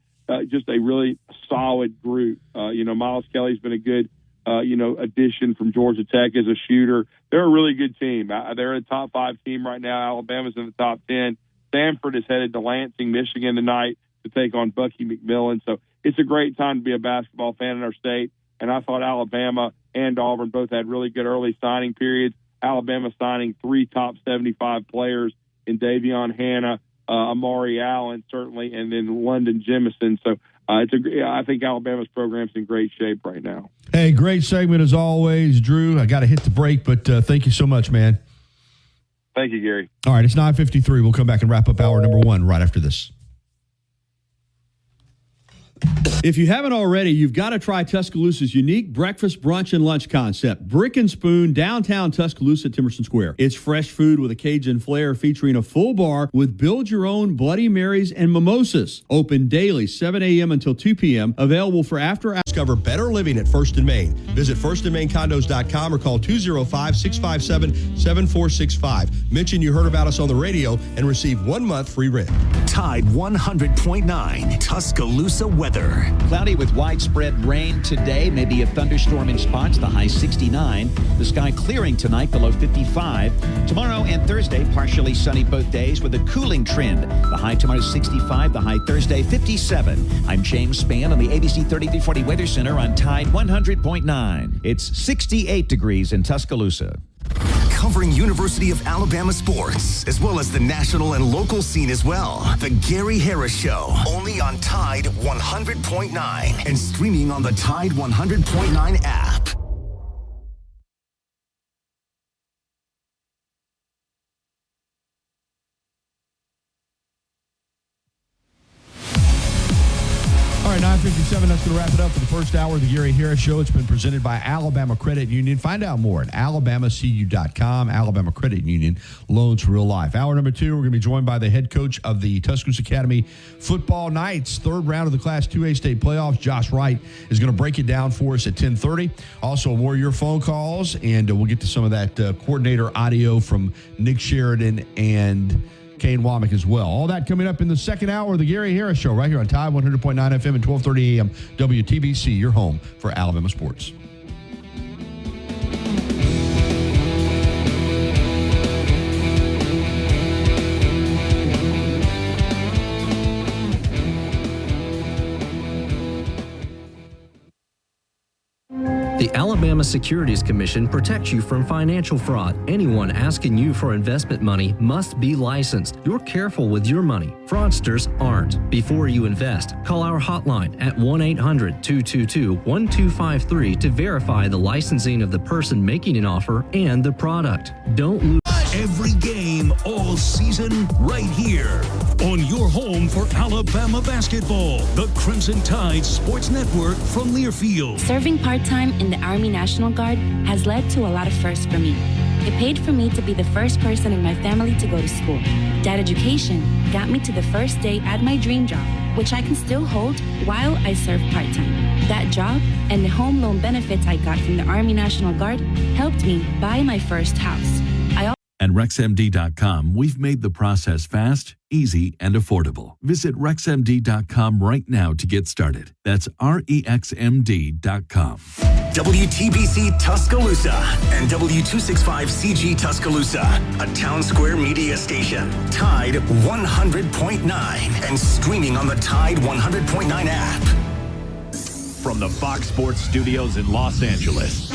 just a really solid group. Miles Kelly's been a good, addition from Georgia Tech as a shooter. They're a really good team. They're a top 5 team right now. Alabama's in the top 10. Stanford is headed to Lansing, Michigan tonight to take on Bucky McMillan. So it's a great time to be a basketball fan in our state. And I thought Alabama and Auburn both had really good early signing periods. Alabama signing 3 top 75 players in Davion Hannah, Amari Allen, certainly, and then London Jemison. So I think Alabama's program's in great shape right now. Hey, great segment as always, Drew. I got to hit the break, but thank you so much, man. Thank you, Gary. All right, it's 9:53. We'll come back and wrap up hour number 1 right after this. If you haven't already, you've got to try Tuscaloosa's unique breakfast, brunch, and lunch concept. Brick and Spoon, downtown Tuscaloosa, Timerson Square. It's fresh food with a Cajun flair featuring a full bar with build-your-own Bloody Marys and mimosas. Open daily, 7 a.m. until 2 p.m. Available for after-hours. Discover better living at First and Main. Visit firstandmaincondos.com or call 205-657-7465. Mention you heard about us on the radio and receive 1 month free rent. Tide 100.9 Tuscaloosa weather. Cloudy with widespread rain today, maybe a thunderstorm in spots, the high 69. The sky clearing tonight, the low 55. Tomorrow and Thursday, partially sunny both days with a cooling trend. The high tomorrow 65, the high Thursday 57. I'm James Spann on the ABC 3340 Weather Center on Tide 100.9. It's 68 degrees in Tuscaloosa. Covering University of Alabama sports, as well as the national and local scene as well. The Gary Harris Show, only on Tide 100.9 and streaming on the Tide 100.9 app. All right, 9:57. That's going to wrap it up for the first hour of the Gary Harris Show. It's been presented by Alabama Credit Union. Find out more at alabamacu.com. Alabama Credit Union, loans for real life. Hour number 2, we're going to be joined by the head coach of the Tuscaloosa Academy Football Knights. Third round of the Class 2A state playoffs. Josh Wright is going to break it down for us at 10:30. Also, more of your phone calls, and we'll get to some of that coordinator audio from Nick Sheridan and Kane Womack as well. All that coming up in the second hour of the Gary Harris Show right here on Tide 100.9 FM and 1230 AM WTBC, your home for Alabama sports. The Alabama Securities Commission protects you from financial fraud. Anyone asking you for investment money must be licensed. You're careful with your money. Fraudsters aren't. Before you invest, call our hotline at 1-800-222-1253 to verify the licensing of the person making an offer and the product. Don't lose. Every game all season right here on your home for Alabama basketball. The Crimson Tide Sports Network from Learfield. Serving part-time in the Army National Guard has led to a lot of firsts for me. It paid for me to be the first person in my family to go to school. That education got me to the first day at my dream job, which I can still hold while I serve part-time. That job and the home loan benefits I got from the Army National Guard helped me buy my first house. At RexMD.com, we've made the process fast, easy, and affordable. Visit RexMD.com right now to get started. That's REXMD.com. WTBC Tuscaloosa and W265CG Tuscaloosa, a Town Square media station. Tide 100.9 and streaming on the Tide 100.9 app. From the Fox Sports Studios in Los Angeles,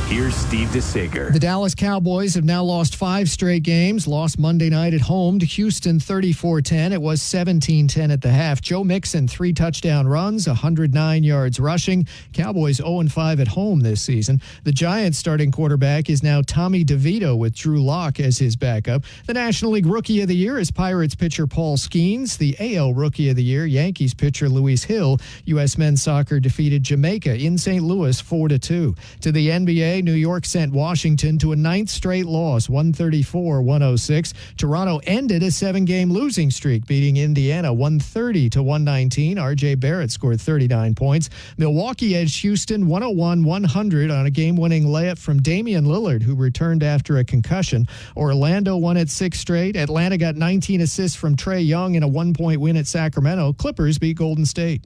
here's Steve DeSager. The Dallas Cowboys have now lost 5 straight games. Lost Monday night at home to Houston 34-10. It was 17-10 at the half. Joe Mixon, 3 touchdown runs, 109 yards rushing. Cowboys 0-5 at home this season. The Giants starting quarterback is now Tommy DeVito with Drew Lock as his backup. The National League Rookie of the Year is Pirates pitcher Paul Skeens. The AL Rookie of the Year, Yankees pitcher Luis Hill. U.S. men's soccer defeated Jamaica in St. Louis 4-2. To the NBA, New York sent Washington to a 9th straight loss, 134-106. Toronto ended a 7-game losing streak, beating Indiana 130-119. R.J. Barrett scored 39 points. Milwaukee edged Houston 101-100 on a game-winning layup from Damian Lillard, who returned after a concussion. Orlando won at 6 straight. Atlanta got 19 assists from Trae Young in a 1-point win at Sacramento. Clippers beat Golden State.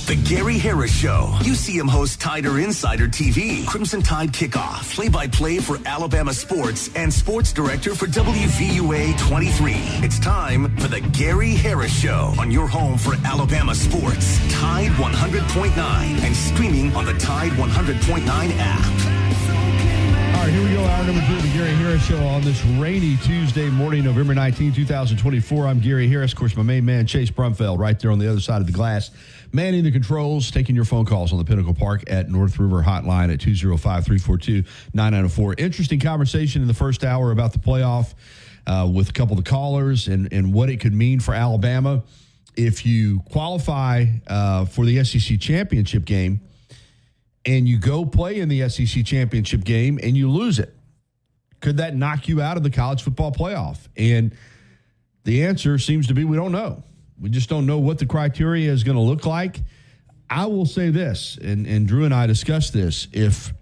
The Gary Harris Show. UCM host Tider Insider TV. Crimson Tide Kickoff. Play-by-play for Alabama sports and sports director for WVUA 23. It's time for the Gary Harris Show on your home for Alabama sports. Tide 100.9 and streaming on the Tide 100.9 app. All right, here we go. Hour number 2 of the Gary Harris Show on this rainy Tuesday morning, November 19, 2024. I'm Gary Harris. Of course, my main man, Chase Brumfeld, right there on the other side of the glass, manning the controls, taking your phone calls on the Pinnacle Park at North River Hotline at 205-342-9904. Interesting conversation in the first hour about the playoff with a couple of the callers and what it could mean for Alabama. if you qualify for the SEC championship game and you go play in the SEC championship game and you lose it, could that knock you out of the college football playoff? And the answer seems to be we don't know. We just don't know what the criteria is going to look like. I will say this, and Drew and I discussed this. If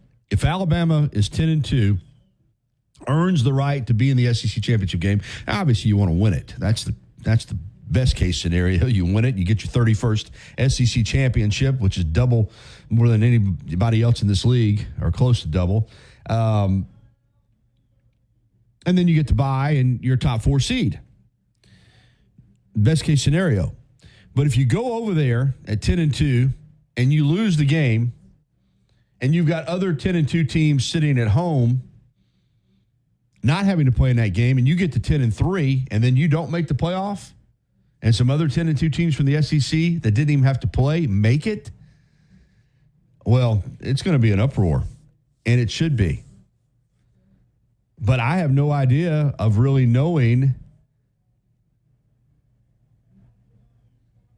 Alabama is 10-2, earns the right to be in the SEC championship game, obviously you want to win it. That's the best case scenario. You win it, you get your 31st SEC championship, which is double more than anybody else in this league, or close to double. And then you get to bye and you're a top 4 seed. Best case scenario. But if you go over there at 10-2 and you lose the game and you've got other 10-2 teams sitting at home not having to play in that game, and you get to 10-3 and then you don't make the playoff, and some other 10-2 teams from the SEC that didn't even have to play make it, well, it's going to be an uproar, and it should be. But I have no idea of really knowing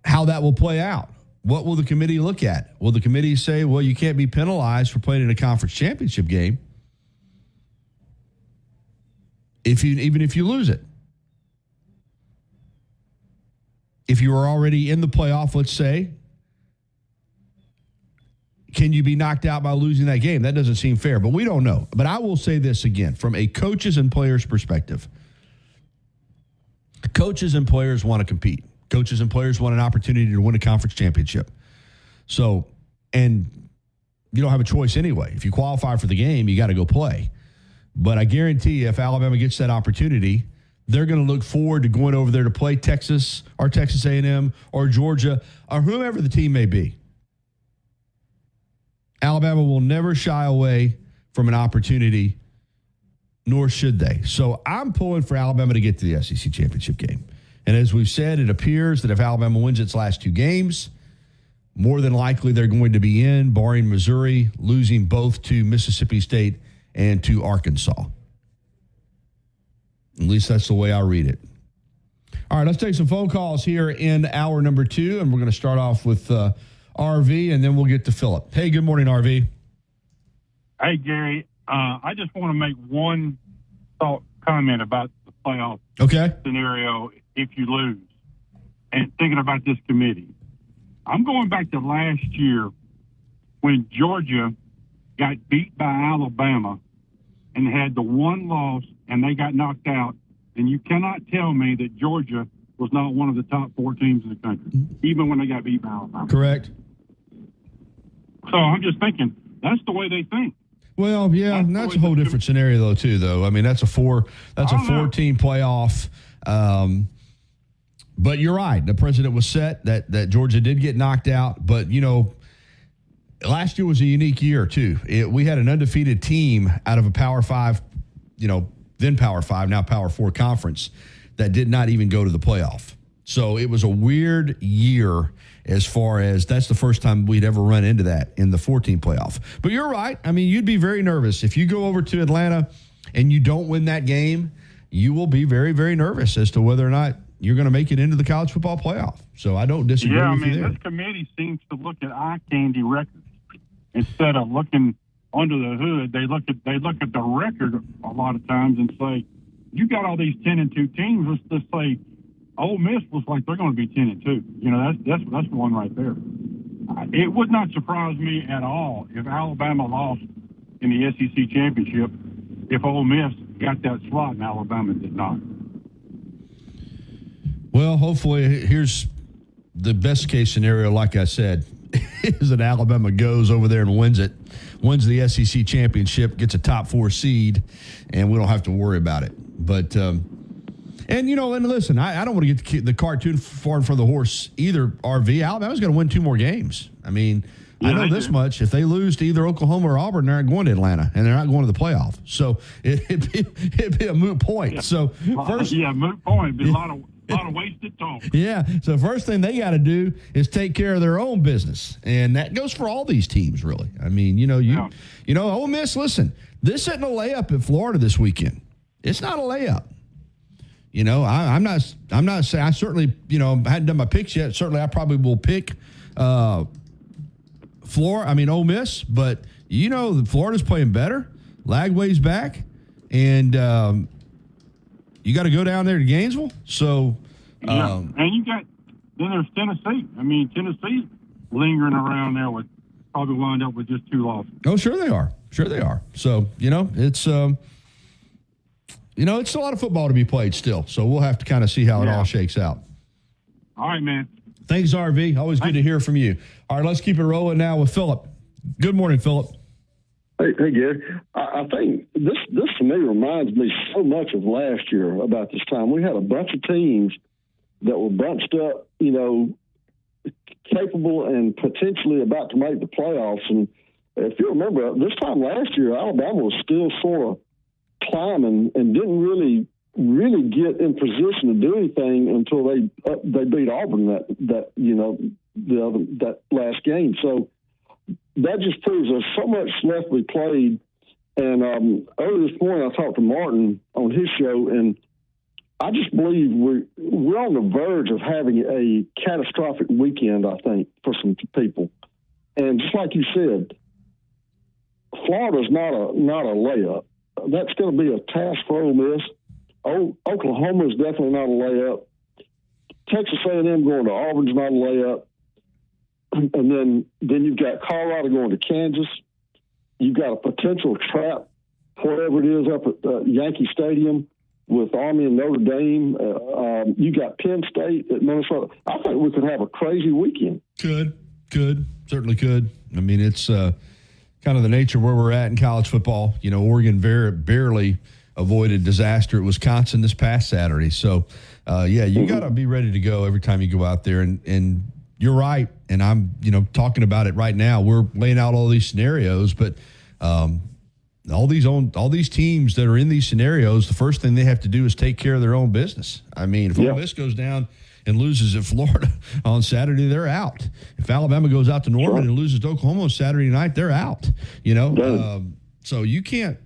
how that will play out. What will the committee look at? Will the committee say, well, you can't be penalized for playing in a conference championship game even if you lose it? If you are already in the playoff, let's say, can you be knocked out by losing that game? That doesn't seem fair, but we don't know. But I will say this again, from a coaches and players perspective. Coaches and players want to compete. Coaches and players want an opportunity to win a conference championship. So, and you don't have a choice anyway. If you qualify for the game, you got to go play. But I guarantee you, if Alabama gets that opportunity, they're going to look forward to going over there to play Texas or Texas A&M or Georgia or whomever the team may be. Alabama will never shy away from an opportunity, nor should they. So I'm pulling for Alabama to get to the SEC championship game. And as we've said, it appears that if Alabama wins its last 2 games, more than likely they're going to be in, barring Missouri losing both to Mississippi State and to Arkansas. At least that's the way I read it. All right, let's take some phone calls here in hour number 2, and we're going to start off with RV, and then we'll get to Philip. Hey, good morning, RV. Hey, Gary. I just want to make one comment about the playoff scenario if you lose, and thinking about this committee. I'm going back to last year when Georgia got beat by Alabama and had the one loss and they got knocked out, and you cannot tell me that Georgia was not one of the top 4 teams in the country, even when they got beat by Alabama. Correct. So I'm just thinking, that's the way they think. Well, yeah, that's a whole different scenario, though, too, though. I mean, that's a 4-team playoff. But you're right. The precedent was set that Georgia did get knocked out. But, you know, last year was a unique year, too. We had an undefeated team out of a Power 5, then Power 5, now Power 4 conference that did not even go to the playoff. So it was a weird year as far as that's the first time we'd ever run into that in the 14 playoff. But you're right. I mean, you'd be very nervous. If you go over to Atlanta and you don't win that game, you will be very, very nervous as to whether or not you're going to make it into the college football playoff. So I don't disagree with you there. This committee seems to look at eye candy records instead of looking under the hood. They look at the record a lot of times and say, you got all these 10-2 teams. Let's just say Ole Miss looks like they're going to be 10-2. You know, that's one right there. It would not surprise me at all if Alabama lost in the SEC championship if Ole Miss got that slot and Alabama did not. Well, hopefully, here's the best case scenario, like I said, is that Alabama goes over there and wins the SEC championship, gets a top 4 seed, and we don't have to worry about it. But, and listen, I don't want to get the cart too far in front of the horse either, RV. Alabama's going to win 2 more games. I mean, I know this much. If they lose to either Oklahoma or Auburn, they're not going to Atlanta, and they're not going to the playoff. So it'd be a moot point. Yeah. So first, moot point. It'd be a lot of wasted talk. Yeah. So first thing they got to do is take care of their own business, and that goes for all these teams, really. I mean, Ole Miss. Listen, this isn't a layup in Florida this weekend. It's not a layup. You know, I'm not saying, I certainly, you know, I hadn't done my picks yet. Certainly I probably will pick Ole Miss, but you know, Florida's playing better. Lagway's back, and you got to go down there to Gainesville. So, and then there's Tennessee. I mean, Tennessee's lingering around there with probably wind up with just 2 losses. Oh, sure they are. So, you know, it's it's a lot of football to be played still. So we'll have to kind of see how it all shakes out. All right, man. Thanks, RV. Always good to hear from you. All right, let's keep it rolling now with Philip. Good morning, Philip. Hey, Gary. I think this to me reminds me so much of last year about this time. We had a bunch of teams that were bunched up, you know, capable and potentially about to make the playoffs. And if you remember, this time last year, Alabama was still sort of climbing and didn't really get in position to do anything until they beat Auburn that last game. So that just proves there's so much left to be played. And earlier this morning, I talked to Martin on his show, and I just believe we're on the verge of having a catastrophic weekend, I think, for some people. And just like you said, Florida's not a layup. That's going to be a task for Ole Miss. Oklahoma is definitely not a layup. Texas A&M going to Auburn's not a layup. And then you've got Colorado going to Kansas. You've got a potential trap, whatever it is, up at Yankee Stadium with Army and Notre Dame. You got Penn State at Minnesota. I think we could have a crazy weekend. Could. Certainly could. I mean, it's kind of the nature where we're at in college football. You know, Oregon barely avoided disaster at Wisconsin this past Saturday. So, you got to be ready to go every time you go out there. And you're right. And I'm, talking about it right now. We're laying out all these scenarios, but all these teams that are in these scenarios, the first thing they have to do is take care of their own business. I mean, if Ole Miss goes down and loses at Florida on Saturday, they're out. If Alabama goes out to Norman and loses to Oklahoma on Saturday night, they're out. So you can't.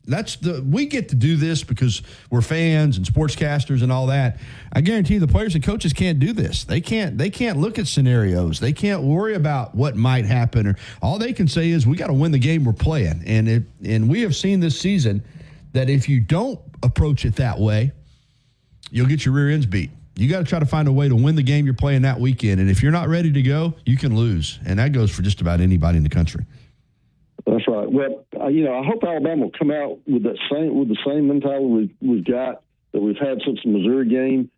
We get to do this because we're fans and sportscasters and all that. I guarantee you the players and coaches can't do this. They can't look at scenarios. They can't worry about what might happen. Or all they can say is we got to win the game we're playing. And we have seen this season that if you don't approach it that way, you'll get your rear ends beat. You got to try to find a way to win the game you're playing that weekend. And if you're not ready to go, you can lose. And that goes for just about anybody in the country. That's right. Well, I hope Alabama will come out with the same mentality we've got that we've had since the Missouri game.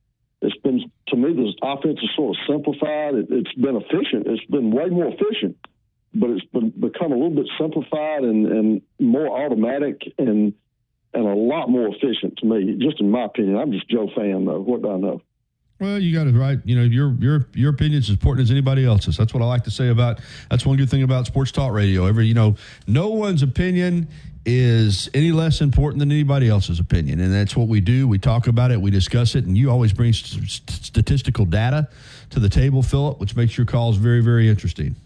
It's been, to me, this offense is sort of simplified. It's been efficient. It's been way more efficient, but it's become a little bit simplified and more automatic and a lot more efficient to me, just in my opinion. I'm just Joe fan, though. What do I know? Well, you got it right. Your opinion is as important as anybody else's. That's what I like to say about. That's one good thing about Sports Talk Radio. No one's opinion is any less important than anybody else's opinion, and that's what we do. We talk about it, we discuss it, and you always bring statistical data to the table, Philip, which makes your calls very, very interesting.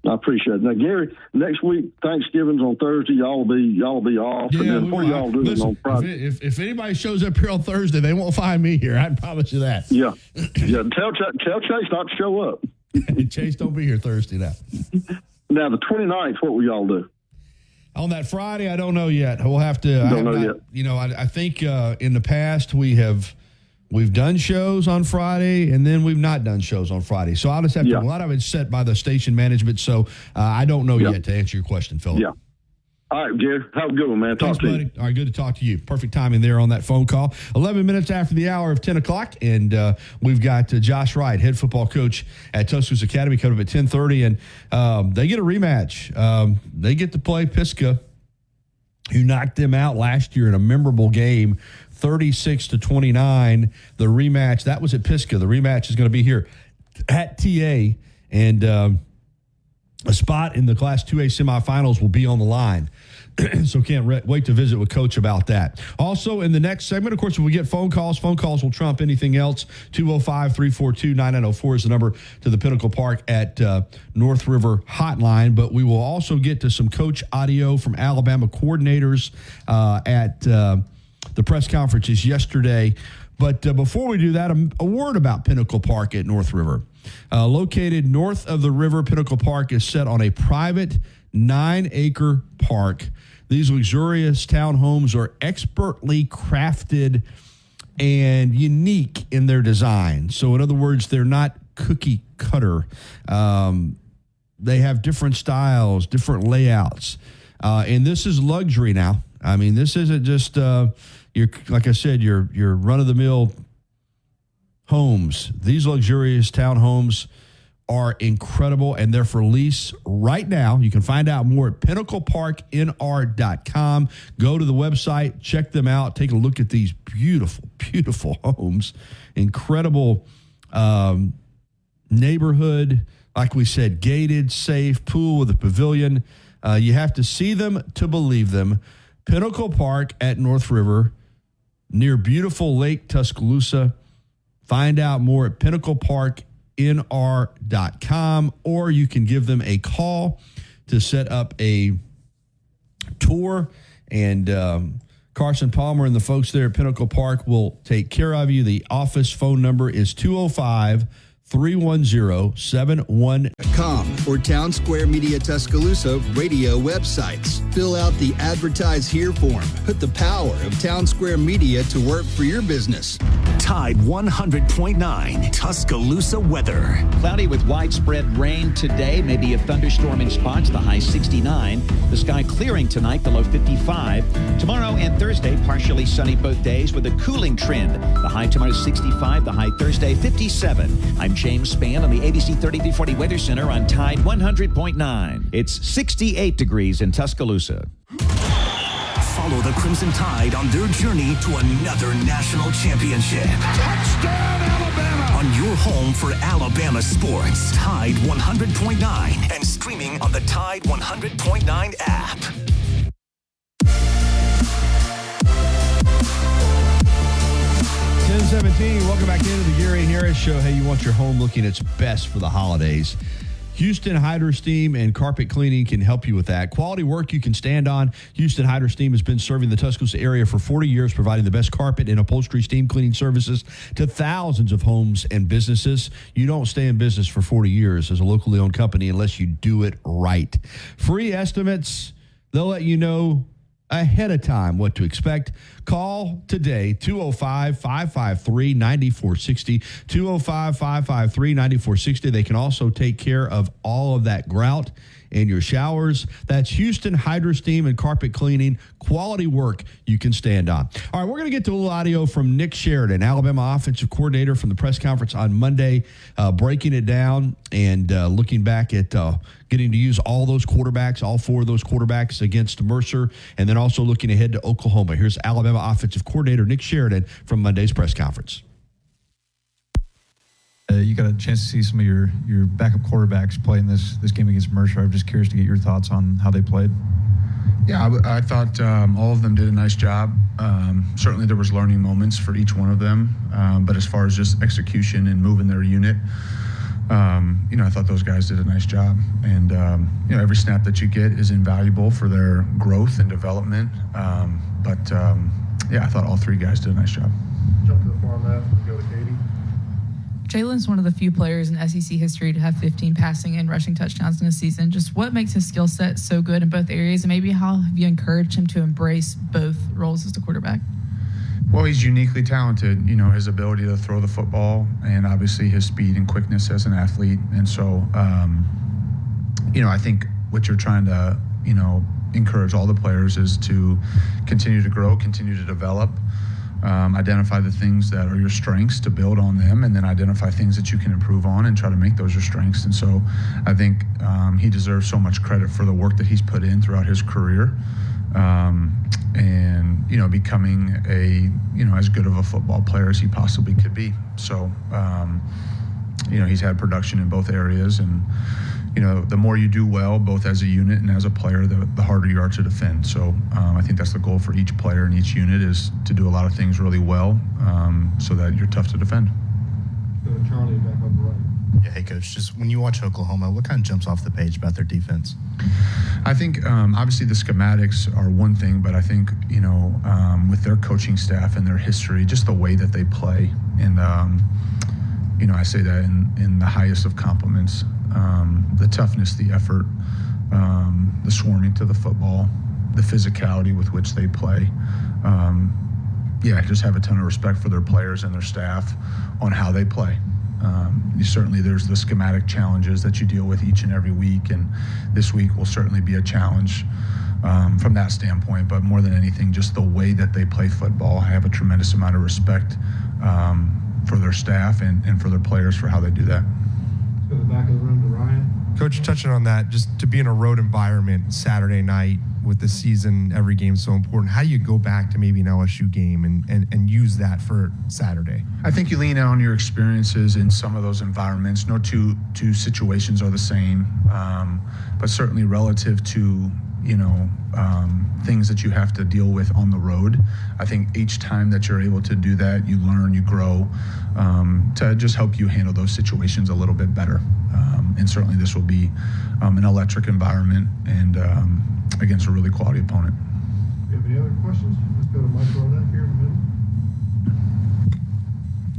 I appreciate it. Now, Gary, next week Thanksgiving's on Thursday. Y'all will be off. Yeah, and then what are y'all doing on Friday? If anybody shows up here on Thursday, they won't find me here. I promise you that. Yeah. Tell Chase not to show up. Chase, don't be here Thursday now. Now, the 29th, what will y'all do? On that Friday, I don't know yet. We'll have to. Don't know yet. I think in the past we've done shows on Friday, and then we've not done shows on Friday. So I'll just have to. A lot of it's set by the station management. So I don't know yet to answer your question, Philip. Yeah. All right, Jerry. Have a good one, man. Talk to you. All right, good to talk to you. Perfect timing there on that phone call. 11 minutes after the hour of 10 o'clock, and we've got Josh Wright, head football coach at Tuscaloosa Academy, coming up at 10:30, and they get a rematch. They get to play Pisgah, who knocked them out last year in a memorable game, 36-29. The rematch, that was at Pisgah. The rematch is going to be here at TA, and a spot in the Class 2A semifinals will be on the line. So can't wait to visit with Coach about that. Also, in the next segment, of course, when we get phone calls will trump anything else. 205-342-9904 is the number to the Pinnacle Park at North River Hotline. But we will also get to some coach audio from Alabama coordinators at the press conferences yesterday. But before we do that, a word about Pinnacle Park at North River. Located north of the river, Pinnacle Park is set on a private 9-acre park. These luxurious townhomes are expertly crafted and unique in their design. So in other words, they're not cookie cutter. They have different styles, different layouts. And this is luxury now. I mean, this isn't just like I said, your run-of-the-mill homes. These luxurious townhomes are incredible, and they're for lease right now. You can find out more at pinnacleparknr.com. Go to the website, check them out, take a look at these beautiful, beautiful homes. Incredible neighborhood. Like we said, gated, safe, pool with a pavilion. You have to see them to believe them. Pinnacle Park at North River, near beautiful Lake Tuscaloosa. Find out more at pinnacleparknr.com, or you can give them a call to set up a tour. And Carson Palmer and the folks there at Pinnacle Park will take care of you. The office phone number is 205-310-7100. Or Town Square Media Tuscaloosa radio websites. Fill out the Advertise Here form. Put the power of Town Square Media to work for your business. Tide 100.9 Tuscaloosa weather. Cloudy with widespread rain today, maybe a thunderstorm in spots, the high 69. The sky clearing tonight, the low 55. Tomorrow and Thursday, partially sunny both days with a cooling trend. The high tomorrow 65, the high Thursday 57. I'm James Spann on the ABC 3340 Weather Center on Tide 100.9. It's 68 degrees in Tuscaloosa. Follow the Crimson Tide on their journey to another national championship. Touchdown, Alabama! On your home for Alabama sports, Tide 100.9, and streaming on the Tide 100.9 app. Welcome back into the Gary Harris Show. Hey, you want your home looking its best for the holidays? Houston Hydro Steam and Carpet Cleaning can help you with that. Quality work you can stand on. Houston Hydro Steam has been serving the Tuscaloosa area for 40 years, providing the best carpet and upholstery steam cleaning services to thousands of homes and businesses. You don't stay in business for 40 years as a locally owned company unless you do it right. Free estimates. They'll let you know ahead of time what to expect. Call today, 205-553-9460, 205-553-9460. They can also take care of all of that grout in your showers. That's Houston Hydro Steam and Carpet Cleaning. Quality work you can stand on. All right, we're going to get to a little audio from Nick Sheridan, Alabama offensive coordinator, from the press conference on Monday, breaking it down and looking back at getting to use all those quarterbacks, all four of those quarterbacks against Mercer, and then also looking ahead to Oklahoma. Here's Alabama offensive coordinator Nick Sheridan from Monday's press conference. You got a chance to see some of your backup quarterbacks play in this game against Mercer. I'm just curious to get your thoughts on how they played. Yeah, I thought all of them did a nice job. Certainly there was learning moments for each one of them, but as far as just execution and moving their unit, I thought those guys did a nice job. And, every snap that you get is invaluable for their growth and development. I thought all three guys did a nice job. Jump to the format and go to Katie. Jalen's one of the few players in SEC history to have 15 passing and rushing touchdowns in a season. Just what makes his skill set so good in both areas, and maybe how have you encouraged him to embrace both roles as a quarterback? Well, he's uniquely talented, his ability to throw the football and obviously his speed and quickness as an athlete. And so, I think what you're trying to, encourage all the players is to continue to grow, continue to develop, identify the things that are your strengths to build on them, and then identify things that you can improve on and try to make those your strengths. And so I think he deserves so much credit for the work that he's put in throughout his career. Becoming as good of a football player as he possibly could be. So, he's had production in both areas, and, the more you do well, both as a unit and as a player, the harder you are to defend. So I think that's the goal for each player in each unit, is to do a lot of things really well so that you're tough to defend. Go to Charlie back up right. Yeah, hey, Coach, just when you watch Oklahoma, what kind of jumps off the page about their defense? I think obviously the schematics are one thing, but I think, with their coaching staff and their history, just the way that they play, and, I say that in the highest of compliments, the toughness, the effort, the swarming to the football, the physicality with which they play. I just have a ton of respect for their players and their staff on how they play. Certainly there's the schematic challenges that you deal with each and every week, and this week will certainly be a challenge from that standpoint, but more than anything, just the way that they play football. I have a tremendous amount of respect for their staff and for their players for how they do that. Let's go to the back of the room to Ryan. Coach, touching on that, just to be in a road environment Saturday night with the season, every game is so important. How do you go back to maybe an LSU game and use that for Saturday? I think you lean on your experiences in some of those environments. No two situations are the same, but certainly relative to things that you have to deal with on the road. I think each time that you're able to do that, you learn, you grow, to just help you handle those situations a little bit better. And certainly this will be an electric environment and against a really quality opponent. Do you have any other questions? Let's go to Mike Ronak here in the middle.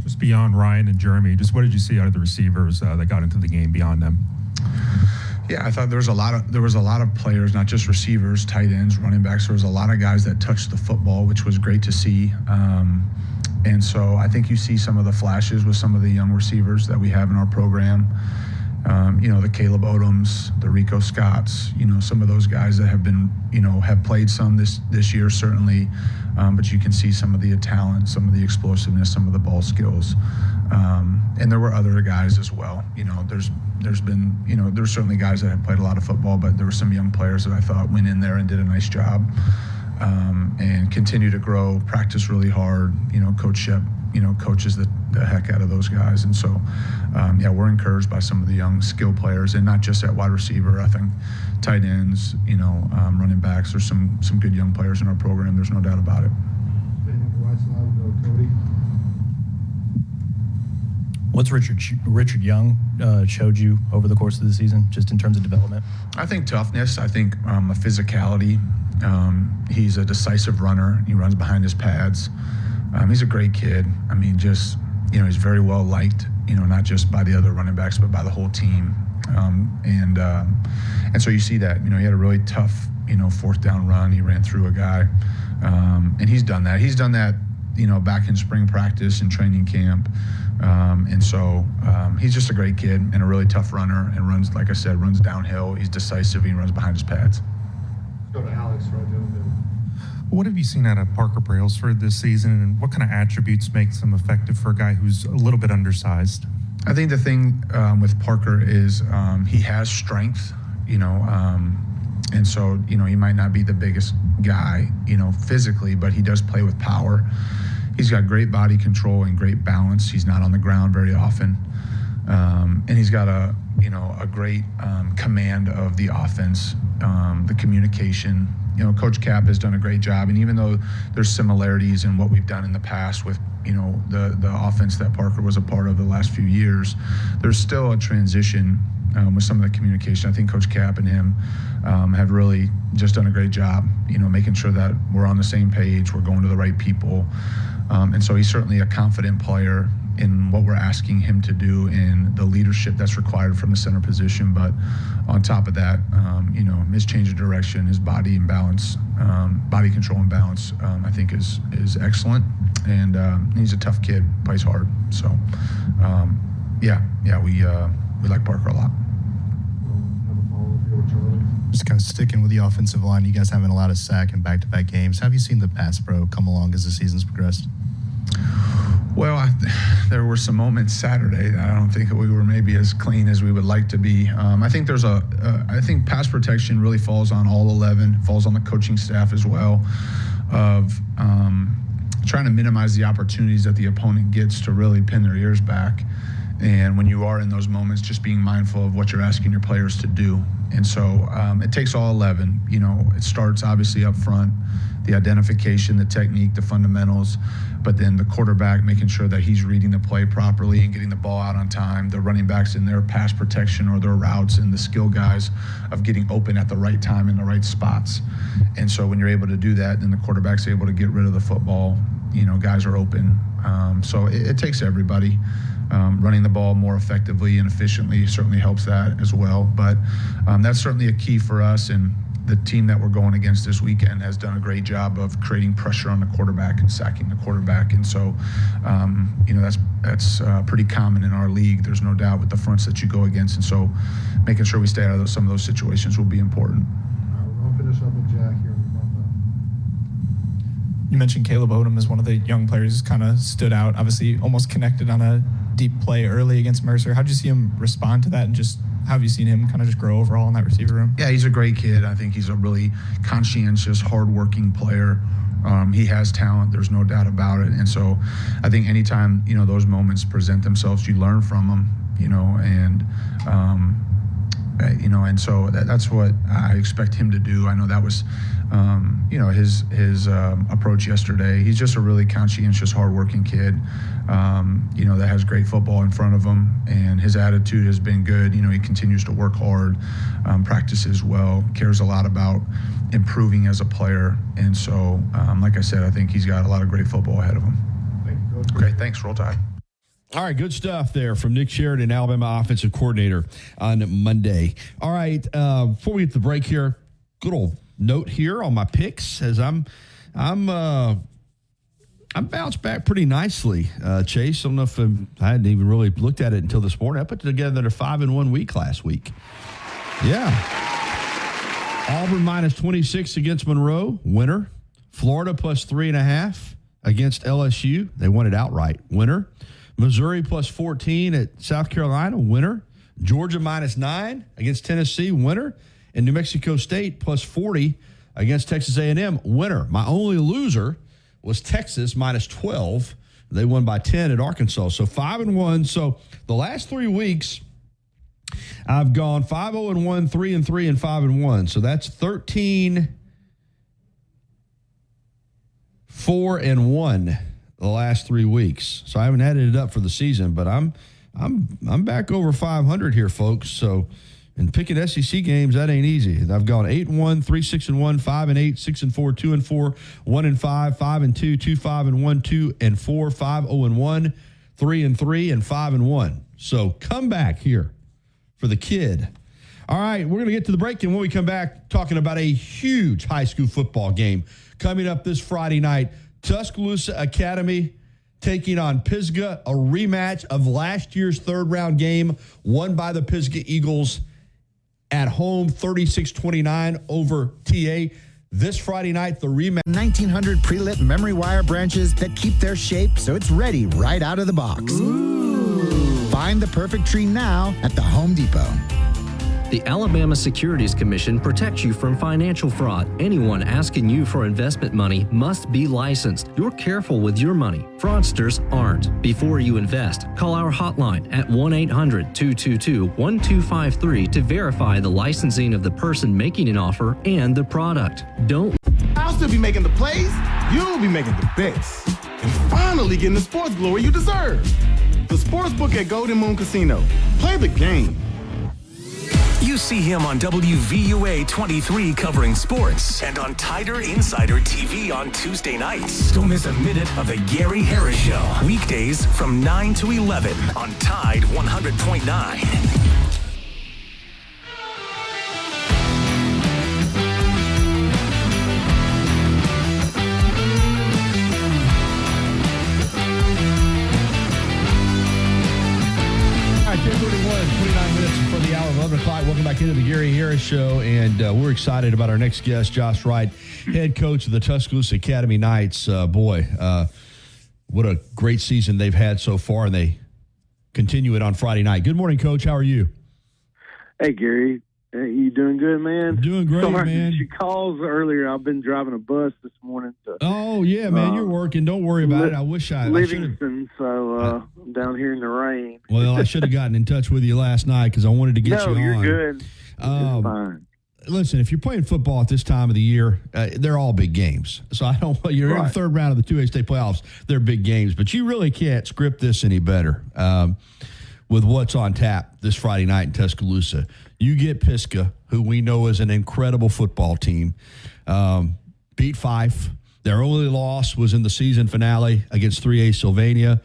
Just beyond Ryan and Jeremy, just what did you see out of the receivers that got into the game beyond them? Yeah, I thought there was a lot of players, not just receivers, tight ends, running backs. There was a lot of guys that touched the football, which was great to see. And so I think you see some of the flashes with some of the young receivers that we have in our program. The Caleb Odoms, the Rico Scotts, some of those guys that have been, have played some this year, certainly. But you can see some of the talent, some of the explosiveness, some of the ball skills. And there were other guys as well. There's been, there's certainly guys that have played a lot of football, but there were some young players that I thought went in there and did a nice job, and continue to grow, practice really hard. Coach Shep, coaches the heck out of those guys. And so, we're encouraged by some of the young skill players, and not just at wide receiver. I think tight ends, running backs, there's some good young players in our program. There's no doubt about it. Cody. What's Richard Young showed you over the course of the season, just in terms of development? I think toughness. I think a physicality. He's a decisive runner. He runs behind his pads. He's a great kid. I mean, just, he's very well liked, not just by the other running backs, but by the whole team. And so you see that, he had a really tough, fourth down run. He ran through a guy. And he's done that. He's done that, back in spring practice and training camp. And so he's just a great kid and a really tough runner, and runs, like I said, runs downhill. He's decisive. He runs behind his pads. Let's go to Alex right there in the middle. What have you seen out of Parker Brailsford this season, and what kind of attributes makes him effective for a guy who's a little bit undersized? I think the thing with Parker is he has strength, and so, he might not be the biggest guy, physically, but he does play with power. He's got great body control and great balance. He's not on the ground very often. And he's got a great command of the offense, the communication. Coach Cap has done a great job. And even though there's similarities in what we've done in the past with, the offense that Parker was a part of the last few years, there's still a transition with some of the communication. I think Coach Cap and him have really just done a great job, making sure that we're on the same page, we're going to the right people. And so he's certainly a confident player in what we're asking him to do and the leadership that's required from the center position. But on top of that, his change of direction, his body and balance, body control and balance, I think is excellent. And he's a tough kid, plays hard. So, we like Parker a lot. Just kind of sticking with the offensive line, you guys having a lot of sack in back-to-back games. Have you seen the pass pro come along as the season's progressed? Well, there were some moments Saturday that I don't think that we were maybe as clean as we would like to be. I think I think pass protection really falls on all 11, falls on the coaching staff as well, of trying to minimize the opportunities that the opponent gets to really pin their ears back. And when you are in those moments, just being mindful of what you're asking your players to do. And so it takes all 11. It starts obviously up front. the identification, the technique, the fundamentals, but then the quarterback making sure that he's reading the play properly and getting the ball out on time, the running backs in their pass protection or their routes, and the skill guys of getting open at the right time in the right spots. And so when you're able to do that, then the quarterback's able to get rid of the football. Guys are open. So it takes everybody. Running the ball more effectively and efficiently certainly helps that as well. But that's certainly a key for us. And the team that we're going against this weekend has done a great job of creating pressure on the quarterback and sacking the quarterback. And so, that's pretty common in our league. There's no doubt with the fronts that you go against. And so making sure we stay out of some of those situations will be important. I'll finish up with Jack here. You mentioned Caleb Odom as one of the young players kind of stood out, obviously almost connected on a deep play early against Mercer. How did you see him respond to that, and just how have you seen him kind of just grow overall in that receiver room? Yeah, he's a great kid. I think he's a really conscientious, hardworking player. He has talent. There's no doubt about it. And so I think anytime, those moments present themselves, you learn from them, and so that's what I expect him to do. I know that was, his approach yesterday. He's just a really conscientious, hardworking kid, that has great football in front of him, and his attitude has been good. He continues to work hard, practices well, cares a lot about improving as a player. And so, like I said, I think he's got a lot of great football ahead of him. Okay, thanks. Roll Tide. All right, good stuff there from Nick Sheridan, Alabama offensive coordinator, on Monday. All right, before we get to the break here, good old note here on my picks as I'm bounced back pretty nicely. Chase, I don't know if I hadn't even really looked at it until this morning. I put together a 5-1 week last week. Yeah. Auburn minus 26 against Monroe, winner. Florida plus 3.5 against LSU. They won it outright, winner. Missouri plus 14 at South Carolina, winner. Georgia minus 9 against Tennessee, winner. And New Mexico State plus 40 against Texas A&M, winner. My only loser was Texas minus 12. They won by 10 at Arkansas. So 5-1. So the last 3 weeks, I've gone 5-0-1, 3-3, and 5-1. So that's 13-4-1 the last 3 weeks. So I haven't added it up for the season, but I'm back over 500 here, folks. So in picking SEC games, that ain't easy. I've gone 8-1, 3-6-1, 5-8, 6-4, 2-4, 1-5, 5-2, 2-5-1, 2-4, 5-0-1, 3-3, and 5-1. So come back here for the kid. All right, we're going to get to the break, and when we come back, talking about a huge high school football game coming up this Friday night. Tuscaloosa Academy taking on Pisgah, a rematch of last year's third-round game won by the Pisgah Eagles at home, 36-29 over TA. This Friday night, the rematch. 1900 pre-lit memory wire branches that keep their shape so it's ready right out of the box. Ooh. Find the perfect tree now at the Home Depot. The Alabama Securities Commission protects you from financial fraud. Anyone asking you for investment money must be licensed. You're careful with your money. Fraudsters aren't. Before you invest, call our hotline at 1-800-222-1253 to verify the licensing of the person making an offer and the product. Don't. I'll still be making the plays. You'll be making the bets. And finally getting the sports glory you deserve. The Sportsbook at Golden Moon Casino. Play the game. You see him on WVUA 23 covering sports and on Tider Insider TV on Tuesday nights. Don't miss a minute of the Gary Harris Show. Weekdays from 9 to 11 on Tide 100.9. Welcome back into the Gary Harris Show, and we're excited about our next guest, Josh Wright, head coach of the Tuscaloosa Academy Knights. What a great season they've had so far, and they continue it on Friday night. Good morning, Coach. How are you? Hey, Gary. Hey, you doing good, man? Doing great, Sorry, man. Your calls earlier. I've been driving a bus this morning. Oh, yeah, man. You're working. Don't worry about it. I wish I Livingston, so I'm down here in the rain. Well, I should have gotten in touch with you last night because I wanted to get you on. No, you're good. It's fine. listen, if you're playing football at this time of the year, they're all big games. So I don't. You're in the third round of the 2A state playoffs. They're big games, but you really can't script this any better with what's on tap this Friday night in Tuscaloosa. You get Pisgah, who we know is an incredible football team, beat Fife. Their only loss was in the season finale against 3A Sylvania.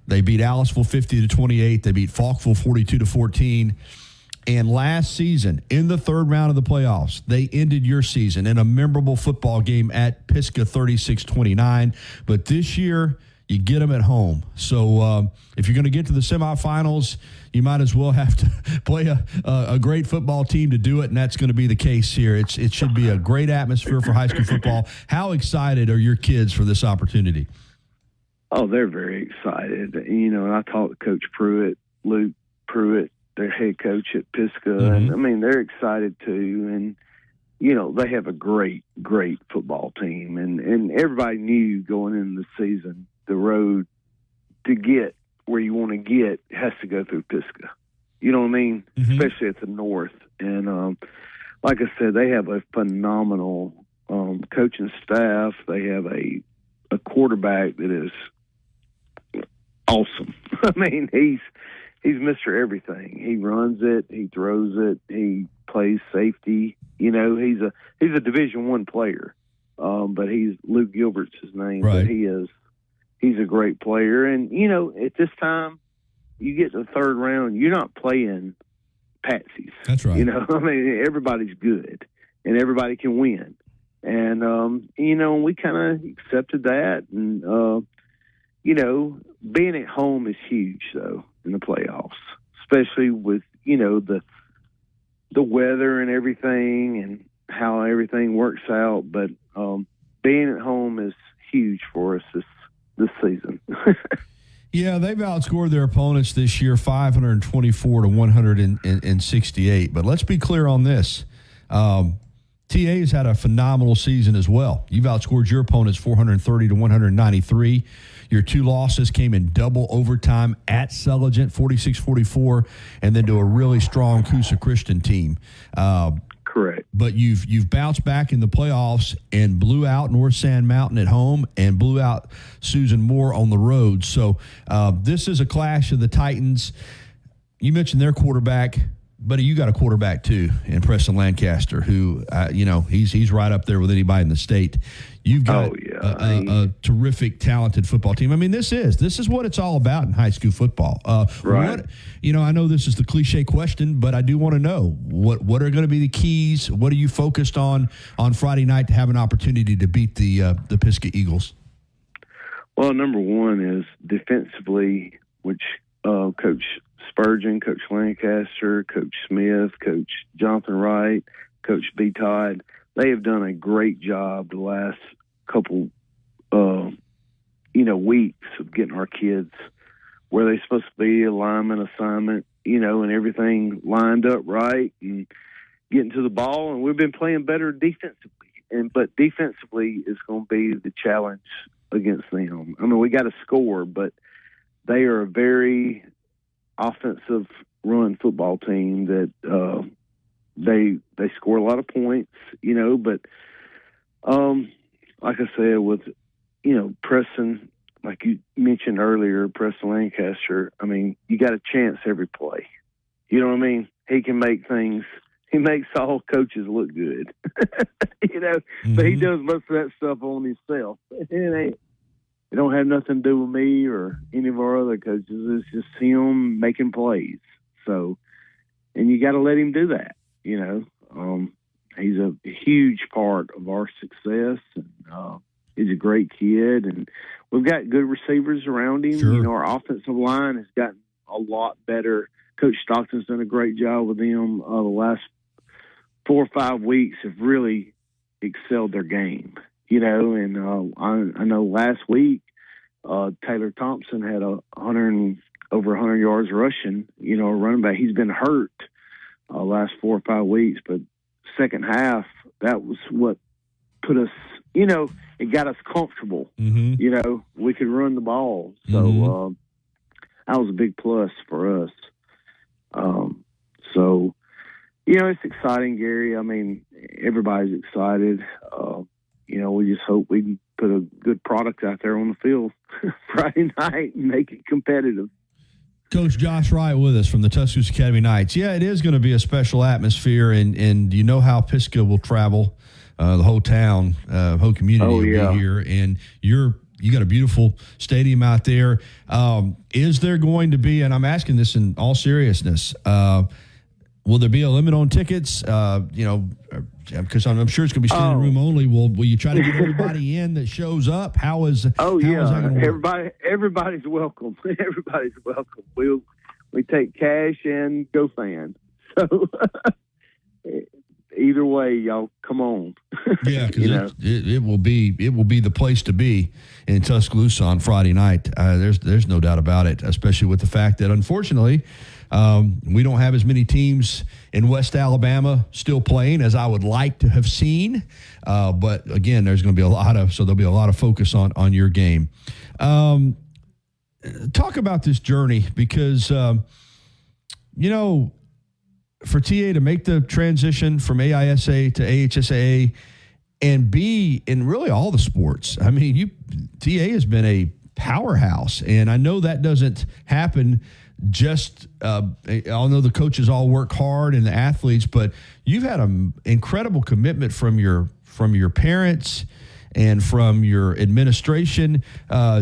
They beat Aliceville 50-28. They beat Falkville 42-14. And last season, in the third round of the playoffs, they ended your season in a memorable football game at Pisgah 36-29. But this year, you get them at home. So if you're going to get to the semifinals, you might as well have to play a great football team to do it, and that's going to be the case here. It should be a great atmosphere for high school football. How excited are your kids for this opportunity? Oh, they're very excited. You know, and I talked to Coach Pruitt, Luke Pruitt, their head coach at Pisgah, and I mean, they're excited too. And, you know, they have a great, great football team. And everybody knew going into the season, the road to get where you want to get has to go through Pisgah. You know what I mean? Especially at the north. And like I said, they have a phenomenal coaching staff. They have a quarterback that is awesome. I mean, he's Mr. Everything. He runs it, he throws it, he plays safety. You know, he's a Division I player. But Luke Gilbert's his name. Right. But he's a great player. And, you know, at this time, you get to the third round, you're not playing patsies. That's right. You know, I mean, everybody's good and everybody can win. And, you know, we kind of accepted that. And, you know, being at home is huge, though, in the playoffs, especially with, you know, the weather and everything and how everything works out. But being at home is huge for us this season. Yeah, they've outscored their opponents this year 524-168. But let's be clear on this. TA's had a phenomenal season as well. You've outscored your opponents 430-193. Your two losses came in double overtime at Selligent, 46-44, and then to a really strong Coosa Christian team. Correct. But you've bounced back in the playoffs and blew out North Sand Mountain at home and blew out Susan Moore on the road. So this is a clash of the Titans. You mentioned their quarterback. Buddy, you got a quarterback too in Preston Lancaster, who you know he's right up there with anybody in the state. You've got a terrific, talented football team. I mean, this is what it's all about in high school football. Right. I know this is the cliche question, but I do want to know what are going to be the keys. What are you focused on Friday night to have an opportunity to beat the Pisgah Eagles? Well, number one is defensively, which Coach Spurgeon, Coach Lancaster, Coach Smith, Coach Jonathan Wright, Coach B. Todd, they have done a great job the last couple, weeks of getting our kids where they're supposed to be, alignment, assignment, and everything lined up right and getting to the ball. And we've been playing better defensively. But defensively is going to be the challenge against them. I mean, we got to score, but they are a very offensive run football team that they score a lot of points, but like I said, with Preston, like you mentioned earlier, Preston Lancaster, I mean, you got a chance every play. You know what I mean? He can make things. He makes all coaches look good. But he does most of that stuff on himself. It don't have nothing to do with me or any of our other coaches. It's just him making plays. So, and you got to let him do that. He's a huge part of our success. And, he's a great kid, and we've got good receivers around him. Sure. Our offensive line has gotten a lot better. Coach Stockton's done a great job with them. The last 4 or 5 weeks have really excelled their game. And I know last week Taylor Thompson had over 100 yards rushing. A running back. He's been hurt last 4 or 5 weeks, but second half that was what put us. It got us comfortable. We could run the ball, so that was a big plus for us. So It's exciting, Gary. I mean, everybody's excited. We just hope we can put a good product out there on the field Friday night and make it competitive. Coach Josh Wright with us from the Tuscaloosa Academy Knights. Yeah, it is going to be a special atmosphere, and you know how Pisgah will travel, the whole town, whole community will be here, and you got a beautiful stadium out there. Is there going to be, and I'm asking this in all seriousness, will there be a limit on tickets? Because I'm sure it's going to be standing room only. Will you try to get everybody in that shows up? How is that going to work? Everybody's welcome. Everybody's welcome. We take cash and go fan. So either way, y'all come on. Yeah, because it will be the place to be in Tuscaloosa on Friday night. There's no doubt about it, especially with the fact that unfortunately we don't have as many teams in West Alabama still playing as I would like to have seen. But again, there's going to be there'll be a lot of focus on your game. Talk about this journey because, for TA to make the transition from AISA to AHSAA and be in really all the sports. I mean, TA has been a powerhouse, and I know that doesn't happen just although the coaches all work hard and the athletes, but you've had an incredible commitment from your parents and from your administration.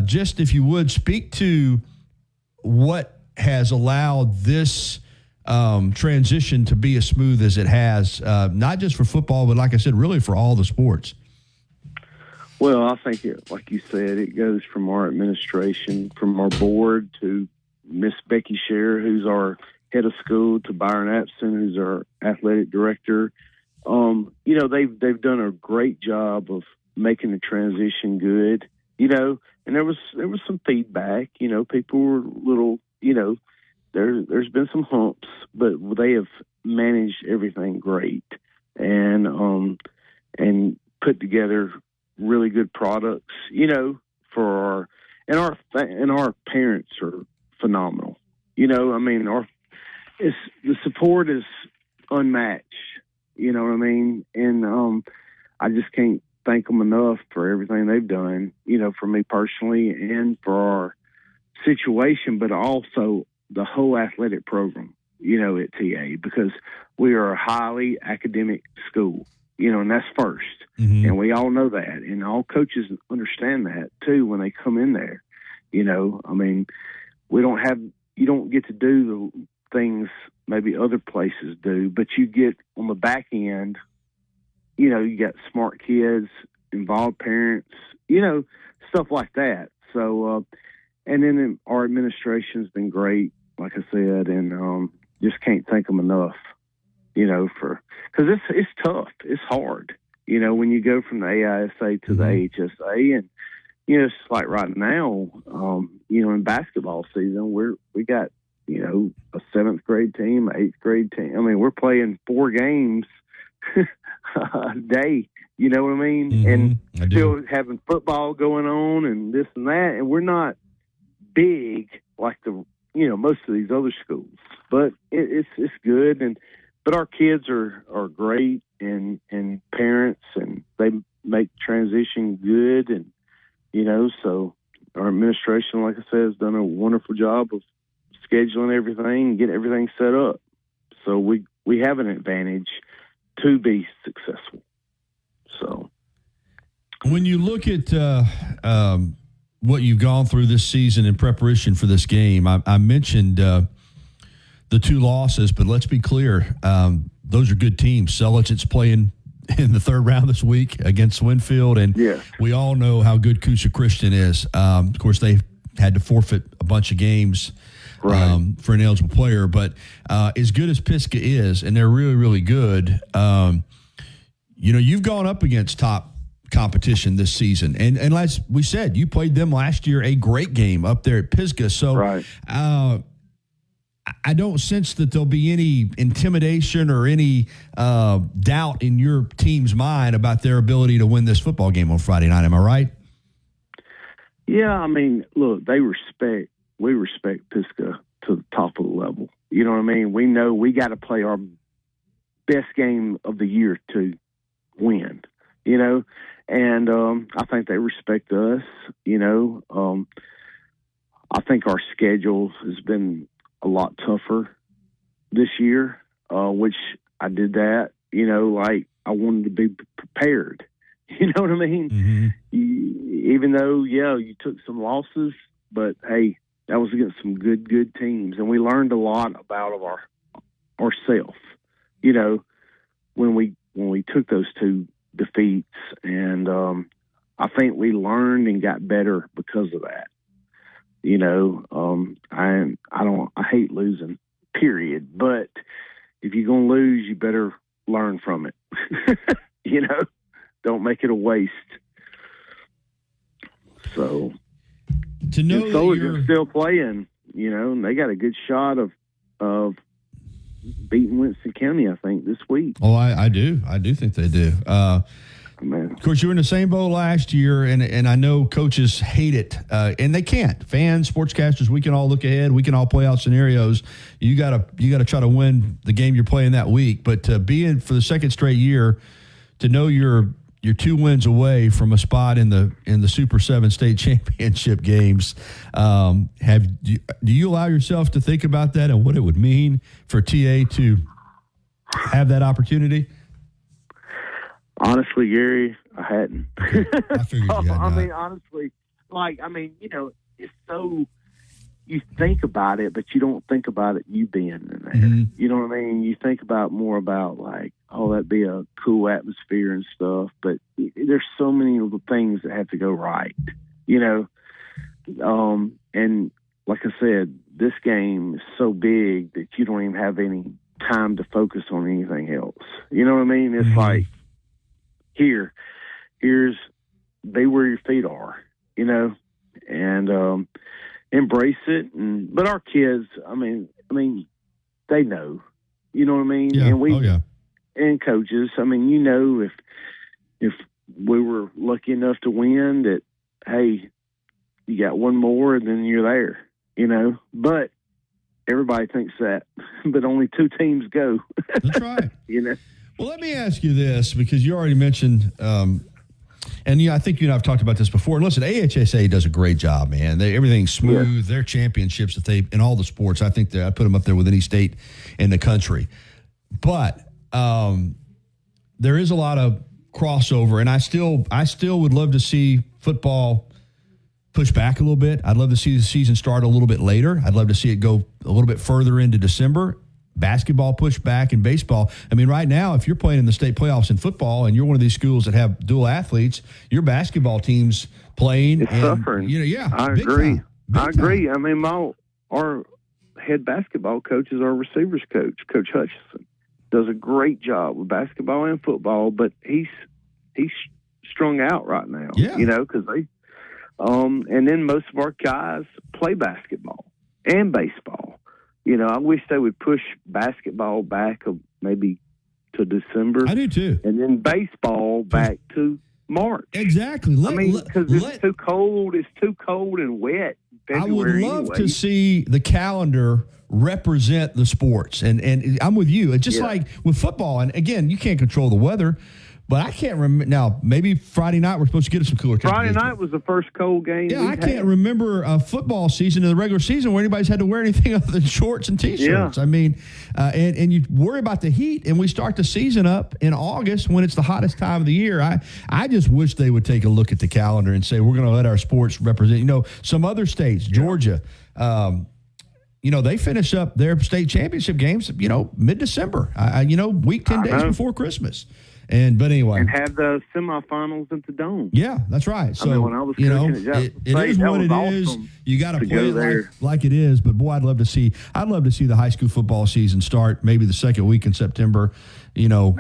Just if you would speak to what has allowed this transition to be as smooth as it has, not just for football, but like I said, really for all the sports. Well, I think like you said, it goes from our administration, from our board to Miss Becky Scher, who's our head of school, to Byron Epson, who's our athletic director. They've done a great job of making the transition good. And there was some feedback. People were a little. There's been some humps, but they have managed everything great and put together really good products. For our parents are phenomenal. The support is unmatched. You know what I mean? And I just can't thank them enough for everything they've done. For me personally and for our situation, but also the whole athletic program. At TA, because we are a highly academic school. And that's first. Mm-hmm. And we all know that. And all coaches understand that, too, when they come in there. You don't get to do the things maybe other places do, but you get on the back end, you got smart kids, involved parents, stuff like that. So, and then our administration's been great, like I said, and just can't thank them enough. Because it's tough. It's hard, when you go from the AISA to the AHSA. And, it's like right now, in basketball season, we got, a 7th grade team, 8th grade team. I mean, we're playing 4 games a day, you know what I mean? Mm-hmm. And still having football going on and this and that. And we're not big like most of these other schools, but it's good. But our kids are great and parents, and they make transition good. And, so our administration, like I said, has done a wonderful job of scheduling everything and getting everything set up. So we have an advantage to be successful. So when you look at what you've gone through this season in preparation for this game, I mentioned the 2 losses, but let's be clear, those are good teams. Seligent's playing in the 3rd round this week against Winfield, and we all know how good Coosa Christian is. Of course, they had to forfeit a bunch of games for an eligible player, but as good as Pisgah is, and they're really, really good, you've gone up against top competition this season. And as we said, you played them last year, a great game up there at Pisgah. So I don't sense that there'll be any intimidation or any doubt in your team's mind about their ability to win this football game on Friday night. Am I right? Yeah, look, we respect Pisgah to the top of the level. You know what I mean? We know we got to play our best game of the year to win, you know, and I think they respect us, you know. I think our schedule has been a lot tougher this year, which I did that, you know, like I wanted to be prepared. You know what I mean? Mm-hmm. Even though, you took some losses, but hey, that was against some good teams, and we learned a lot about ourselves. You know, when we took those 2 defeats, and I think we learned and got better because of that. You know, I hate losing, period. But if you're gonna lose, you better learn from it. You know, don't make it a waste. So to know the that Soldiers you're are still playing, you know, and they got a good shot of beating Winston County, I think, this week. Oh, I do think they do. Of course, you were in the same boat last year, and I know coaches hate it, and they can't. Fans, sportscasters, we can all look ahead. We can all play out scenarios. You gotta try to win the game you're playing that week. But being for the second straight year, to know you're 2 wins away from a spot in the Super 7 state championship games, do you allow yourself to think about that and what it would mean for TA to have that opportunity? Honestly, Gary, I hadn't. Okay. I figured you had not. I mean, honestly, you know, it's so, you think about it, but you don't think about it you being in there. Mm-hmm. You know what I mean? You think about more about like, oh, that'd be a cool atmosphere and stuff, but there's so many little things that have to go right, you know? And like I said, this game is so big that you don't even have any time to focus on anything else. You know what I mean? It's like, here's be where your feet are, you know, and embrace it. But our kids, I mean, they know, you know what I mean? Yeah. And and coaches, I mean, you know, if we were lucky enough to win, that hey, you got one more, and then you're there, you know. But everybody thinks that, but only 2 teams go. That's right. You know. Well, let me ask you this, because you already mentioned, and I think you and I have talked about this before. And listen, AHSA does a great job, man. Everything's smooth. Yeah. Their championships that they in all the sports, I think I put them up there with any state in the country. But there is a lot of crossover, and I still would love to see football push back a little bit. I'd love to see the season start a little bit later. I'd love to see it go a little bit further into December. Basketball push back, and baseball. I mean, right now, if you're playing in the state playoffs in football and you're one of these schools that have dual athletes, your basketball team's playing. It's suffering. You know, yeah, I agree. I agree. I mean, our head basketball coach is our receivers coach, Coach Hutchison. Does a great job with basketball and football, but he's strung out right now. Yeah. You know, because they and then most of our guys play basketball and baseball. You know, I wish they would push basketball back maybe to December. I do too. And then baseball back to March. Exactly. Because it's too cold. It's too cold and wet. I would love to see the calendar represent the sports. And I'm with you. It's just like with football. And again, you can't control the weather. But I can't remember. Now, maybe Friday night we're supposed to get some cooler temperatures. Friday night was the first cold game. Yeah, I can't remember a football season in the regular season where anybody's had to wear anything other than shorts and T-shirts. Yeah. I mean, and you worry about the heat, and we start the season up in August when it's the hottest time of the year. I just wish they would take a look at the calendar and say, we're going to let our sports represent. You know, some other states, Georgia, you know, they finish up their state championship games, you know, mid-December, week 10 days before Christmas. But anyway, and have the semifinals at the Dome. Yeah, that's right. So I mean, when I was coaching it is what it is. You got to play it like it is. But boy, I'd love to see the high school football season start maybe the second week in September. You know,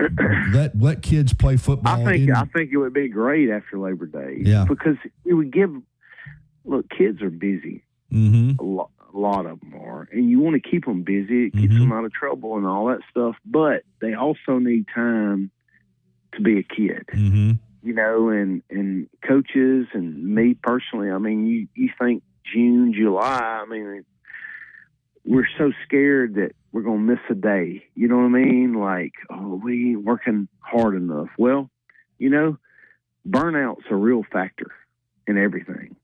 let kids play football. I think it would be great after Labor Day. Yeah, because it would kids are busy. Mm-hmm. A lot of them are, and you want to keep them busy. It keeps them out of trouble and all that stuff. But they also need time to be a kid, you know, and coaches and me personally. I mean, you think June, July. I mean, we're so scared that we're going to miss a day. You know what I mean? Like, oh, we ain't working hard enough. Well, you know, burnout's a real factor in everything,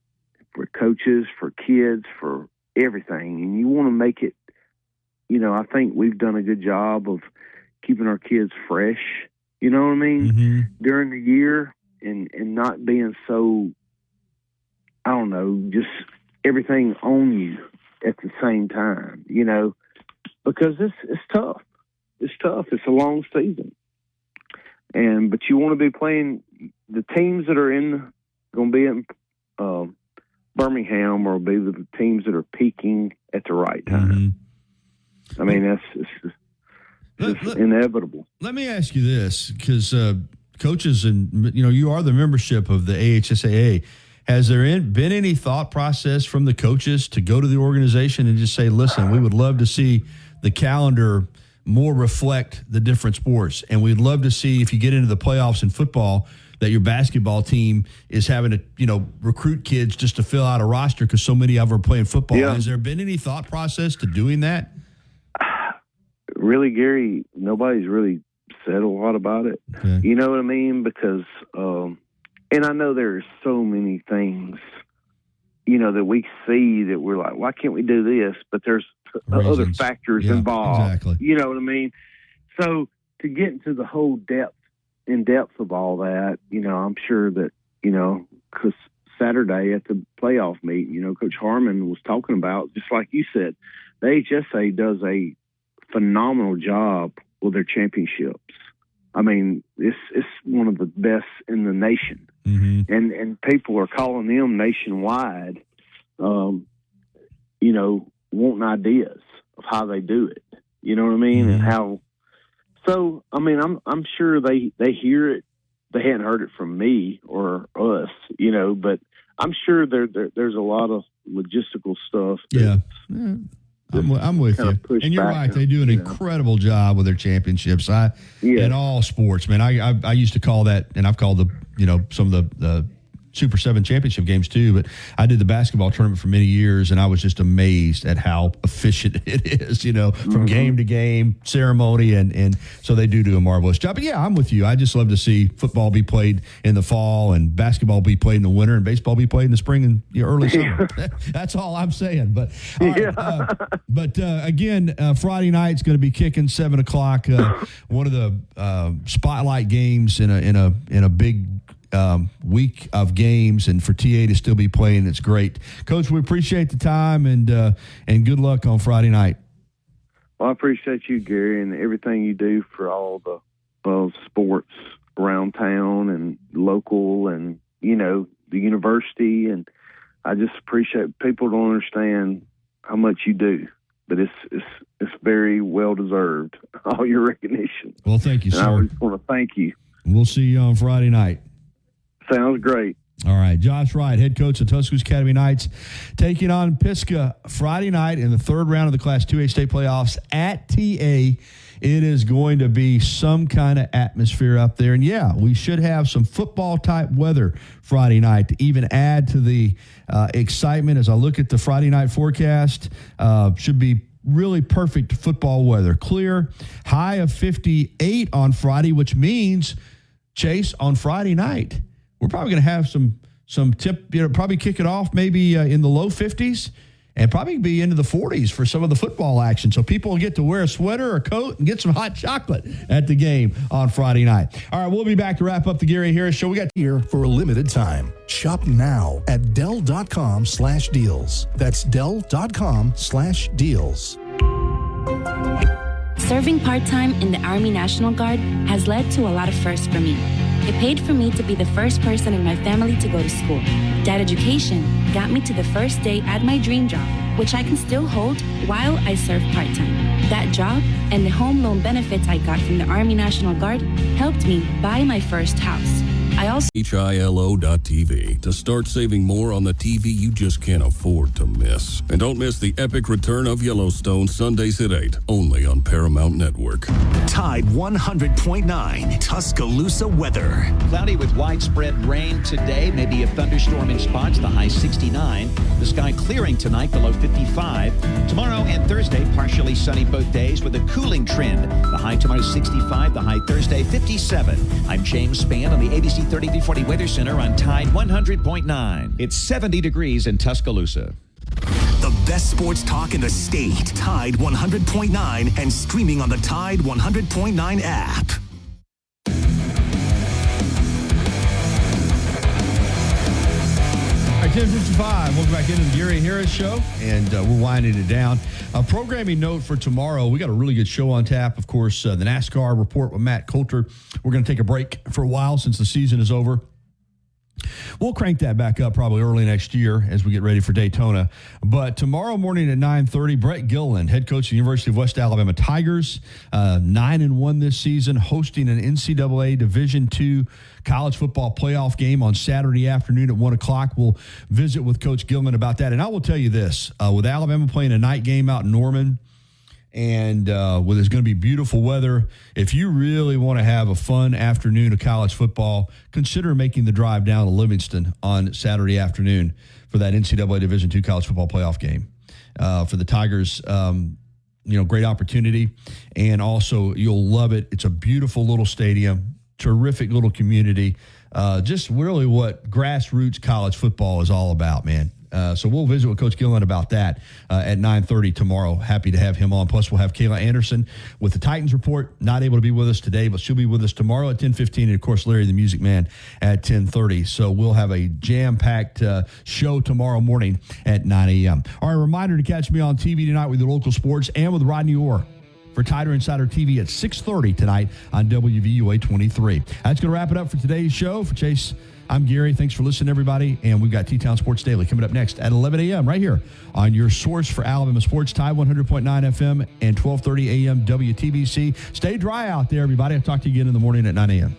for coaches, for kids, for everything. And you want to make it, you know, I think we've done a good job of keeping our kids fresh, you know what I mean, during the year, and not being so, I don't know, just everything on you at the same time, you know, because it's tough. It's tough. It's a long season. But you want to be playing the teams that are going to be in Birmingham, or be the teams that are peaking at the right time. I mean, it's inevitable. Let me ask you this, because coaches and, you know, you are the membership of the AHSAA. Has there been any thought process from the coaches to go to the organization and just say, listen, we would love to see the calendar more reflect the different sports, and we'd love to see, if you get into the playoffs in football, that your basketball team is having to, you know, recruit kids just to fill out a roster because so many of them are playing football. Yeah. Has there been any thought process to doing that? Really, Gary, nobody's really said a lot about it. Okay. You know what I mean? Because, and I know there's so many things, you know, that we see that we're like, why can't we do this? But there's other factors involved. Exactly. You know what I mean? So to get into the whole depth of all that, you know, I'm sure that, you know, because Saturday at the playoff meet, you know, Coach Harmon was talking about, just like you said, the HSA does a phenomenal job with their championships. I mean, it's one of the best in the nation. And people are calling them nationwide, you know, wanting ideas of how they do it. You know what I mean? And how. So, I mean, I'm sure they hear it. They hadn't heard it from me or us, you know, but I'm sure there's a lot of logistical stuff. I'm with you. And you're right. They do an incredible job with their championships. In all sports, man. I used to call that, and I've called some of the Super 7 championship games too, but I did the basketball tournament for many years, and I was just amazed at how efficient it is, you know, from game to game, ceremony, and so they do a marvelous job. But yeah, I'm with you. I just love to see football be played in the fall, and basketball be played in the winter, and baseball be played in the spring and early summer. That's all I'm saying. But again, Friday night's going to be kicking 7 o'clock. One of the spotlight games in a big week of games, and for TA to still be playing, it's great. Coach, we appreciate the time, and good luck on Friday night. Well, I appreciate you, Gary, and everything you do for all the sports around town and local, and, you know, the university. And I just appreciate, people don't understand how much you do, but it's very well deserved, all your recognition. Well, thank you, sir. I just want to thank you. We'll see you on Friday night. Sounds great. All right. Josh Wright, head coach of Tuscaloosa Academy Knights, taking on Pisgah Friday night in the third round of the Class 2A state playoffs at TA. It is going to be some kind of atmosphere up there. And, yeah, we should have some football-type weather Friday night to even add to the excitement. As I look at the Friday night forecast, should be really perfect football weather. Clear, high of 58 on Friday, which means, Chase, on Friday night, we're probably going to have some tip, probably kick it off maybe in the low 50s and probably be into the 40s for some of the football action. So people will get to wear a sweater or a coat and get some hot chocolate at the game on Friday night. All right, we'll be back to wrap up the Gary Harris Show. We got here for a limited time. Shop now at Dell.com/deals. That's Dell.com/deals. Serving part-time in the Army National Guard has led to a lot of firsts for me. It paid for me to be the first person in my family to go to school. That education got me to the first day at my dream job, which I can still hold while I serve part-time. That job and the home loan benefits I got from the Army National Guard helped me buy my first house. I also HILO.TV to start saving more on the TV you just can't afford to miss. And don't miss the epic return of Yellowstone Sundays at 8, only on Paramount Network. Tide 100.9 Tuscaloosa weather. Cloudy with widespread rain today, maybe a thunderstorm in spots, the high 69. The sky clearing tonight, the low 55. Tomorrow and Thursday, partially sunny both days with a cooling trend. The high tomorrow 65, the high Thursday 57. I'm James Spann on the ABC 3340 Weather Center on Tide 100.9. It's 70 degrees in Tuscaloosa. The best sports talk in the state. Tide 100.9 and streaming on the Tide 100.9 app. All right, 10:55. Welcome back into the Gary Harris Show, and we're winding it down. A programming note for tomorrow. We got a really good show on tap. Of course, the NASCAR report with Matt Coulter. We're going to take a break for a while since the season is over. We'll crank that back up probably early next year as we get ready for Daytona. But tomorrow morning at 9:30, Brett Gilliland, head coach of the University of West Alabama Tigers, 9-1 this season, hosting an NCAA Division II college football playoff game on Saturday afternoon at 1 o'clock. We'll visit with Coach Gilliland about that. And I will tell you this, with Alabama playing a night game out in Norman, and with it's going to be beautiful weather, if you really want to have a fun afternoon of college football, consider making the drive down to Livingston on Saturday afternoon for that NCAA Division II college football playoff game. For the Tigers, great opportunity. And also, you'll love it. It's a beautiful little stadium, terrific little community. Just really what grassroots college football is all about, man. So we'll visit with Coach Gilliland about that at 9:30 tomorrow. Happy to have him on. Plus, we'll have Kayla Anderson with the Titans report. Not able to be with us today, but she'll be with us tomorrow at 10:15. And, of course, Larry the Music Man at 10:30. So we'll have a jam-packed show tomorrow morning at 9 a.m. All right, reminder to catch me on TV tonight with the local sports and with Rodney Orr for Tider Insider TV at 6:30 tonight on WVUA 23. That's going to wrap it up for today's show. For Chase, I'm Gary. Thanks for listening, everybody. And we've got T-Town Sports Daily coming up next at 11 a.m. right here on your source for Alabama sports, Tide 100.9 FM and 1230 a.m. WTBC. Stay dry out there, everybody. I'll talk to you again in the morning at 9 a.m.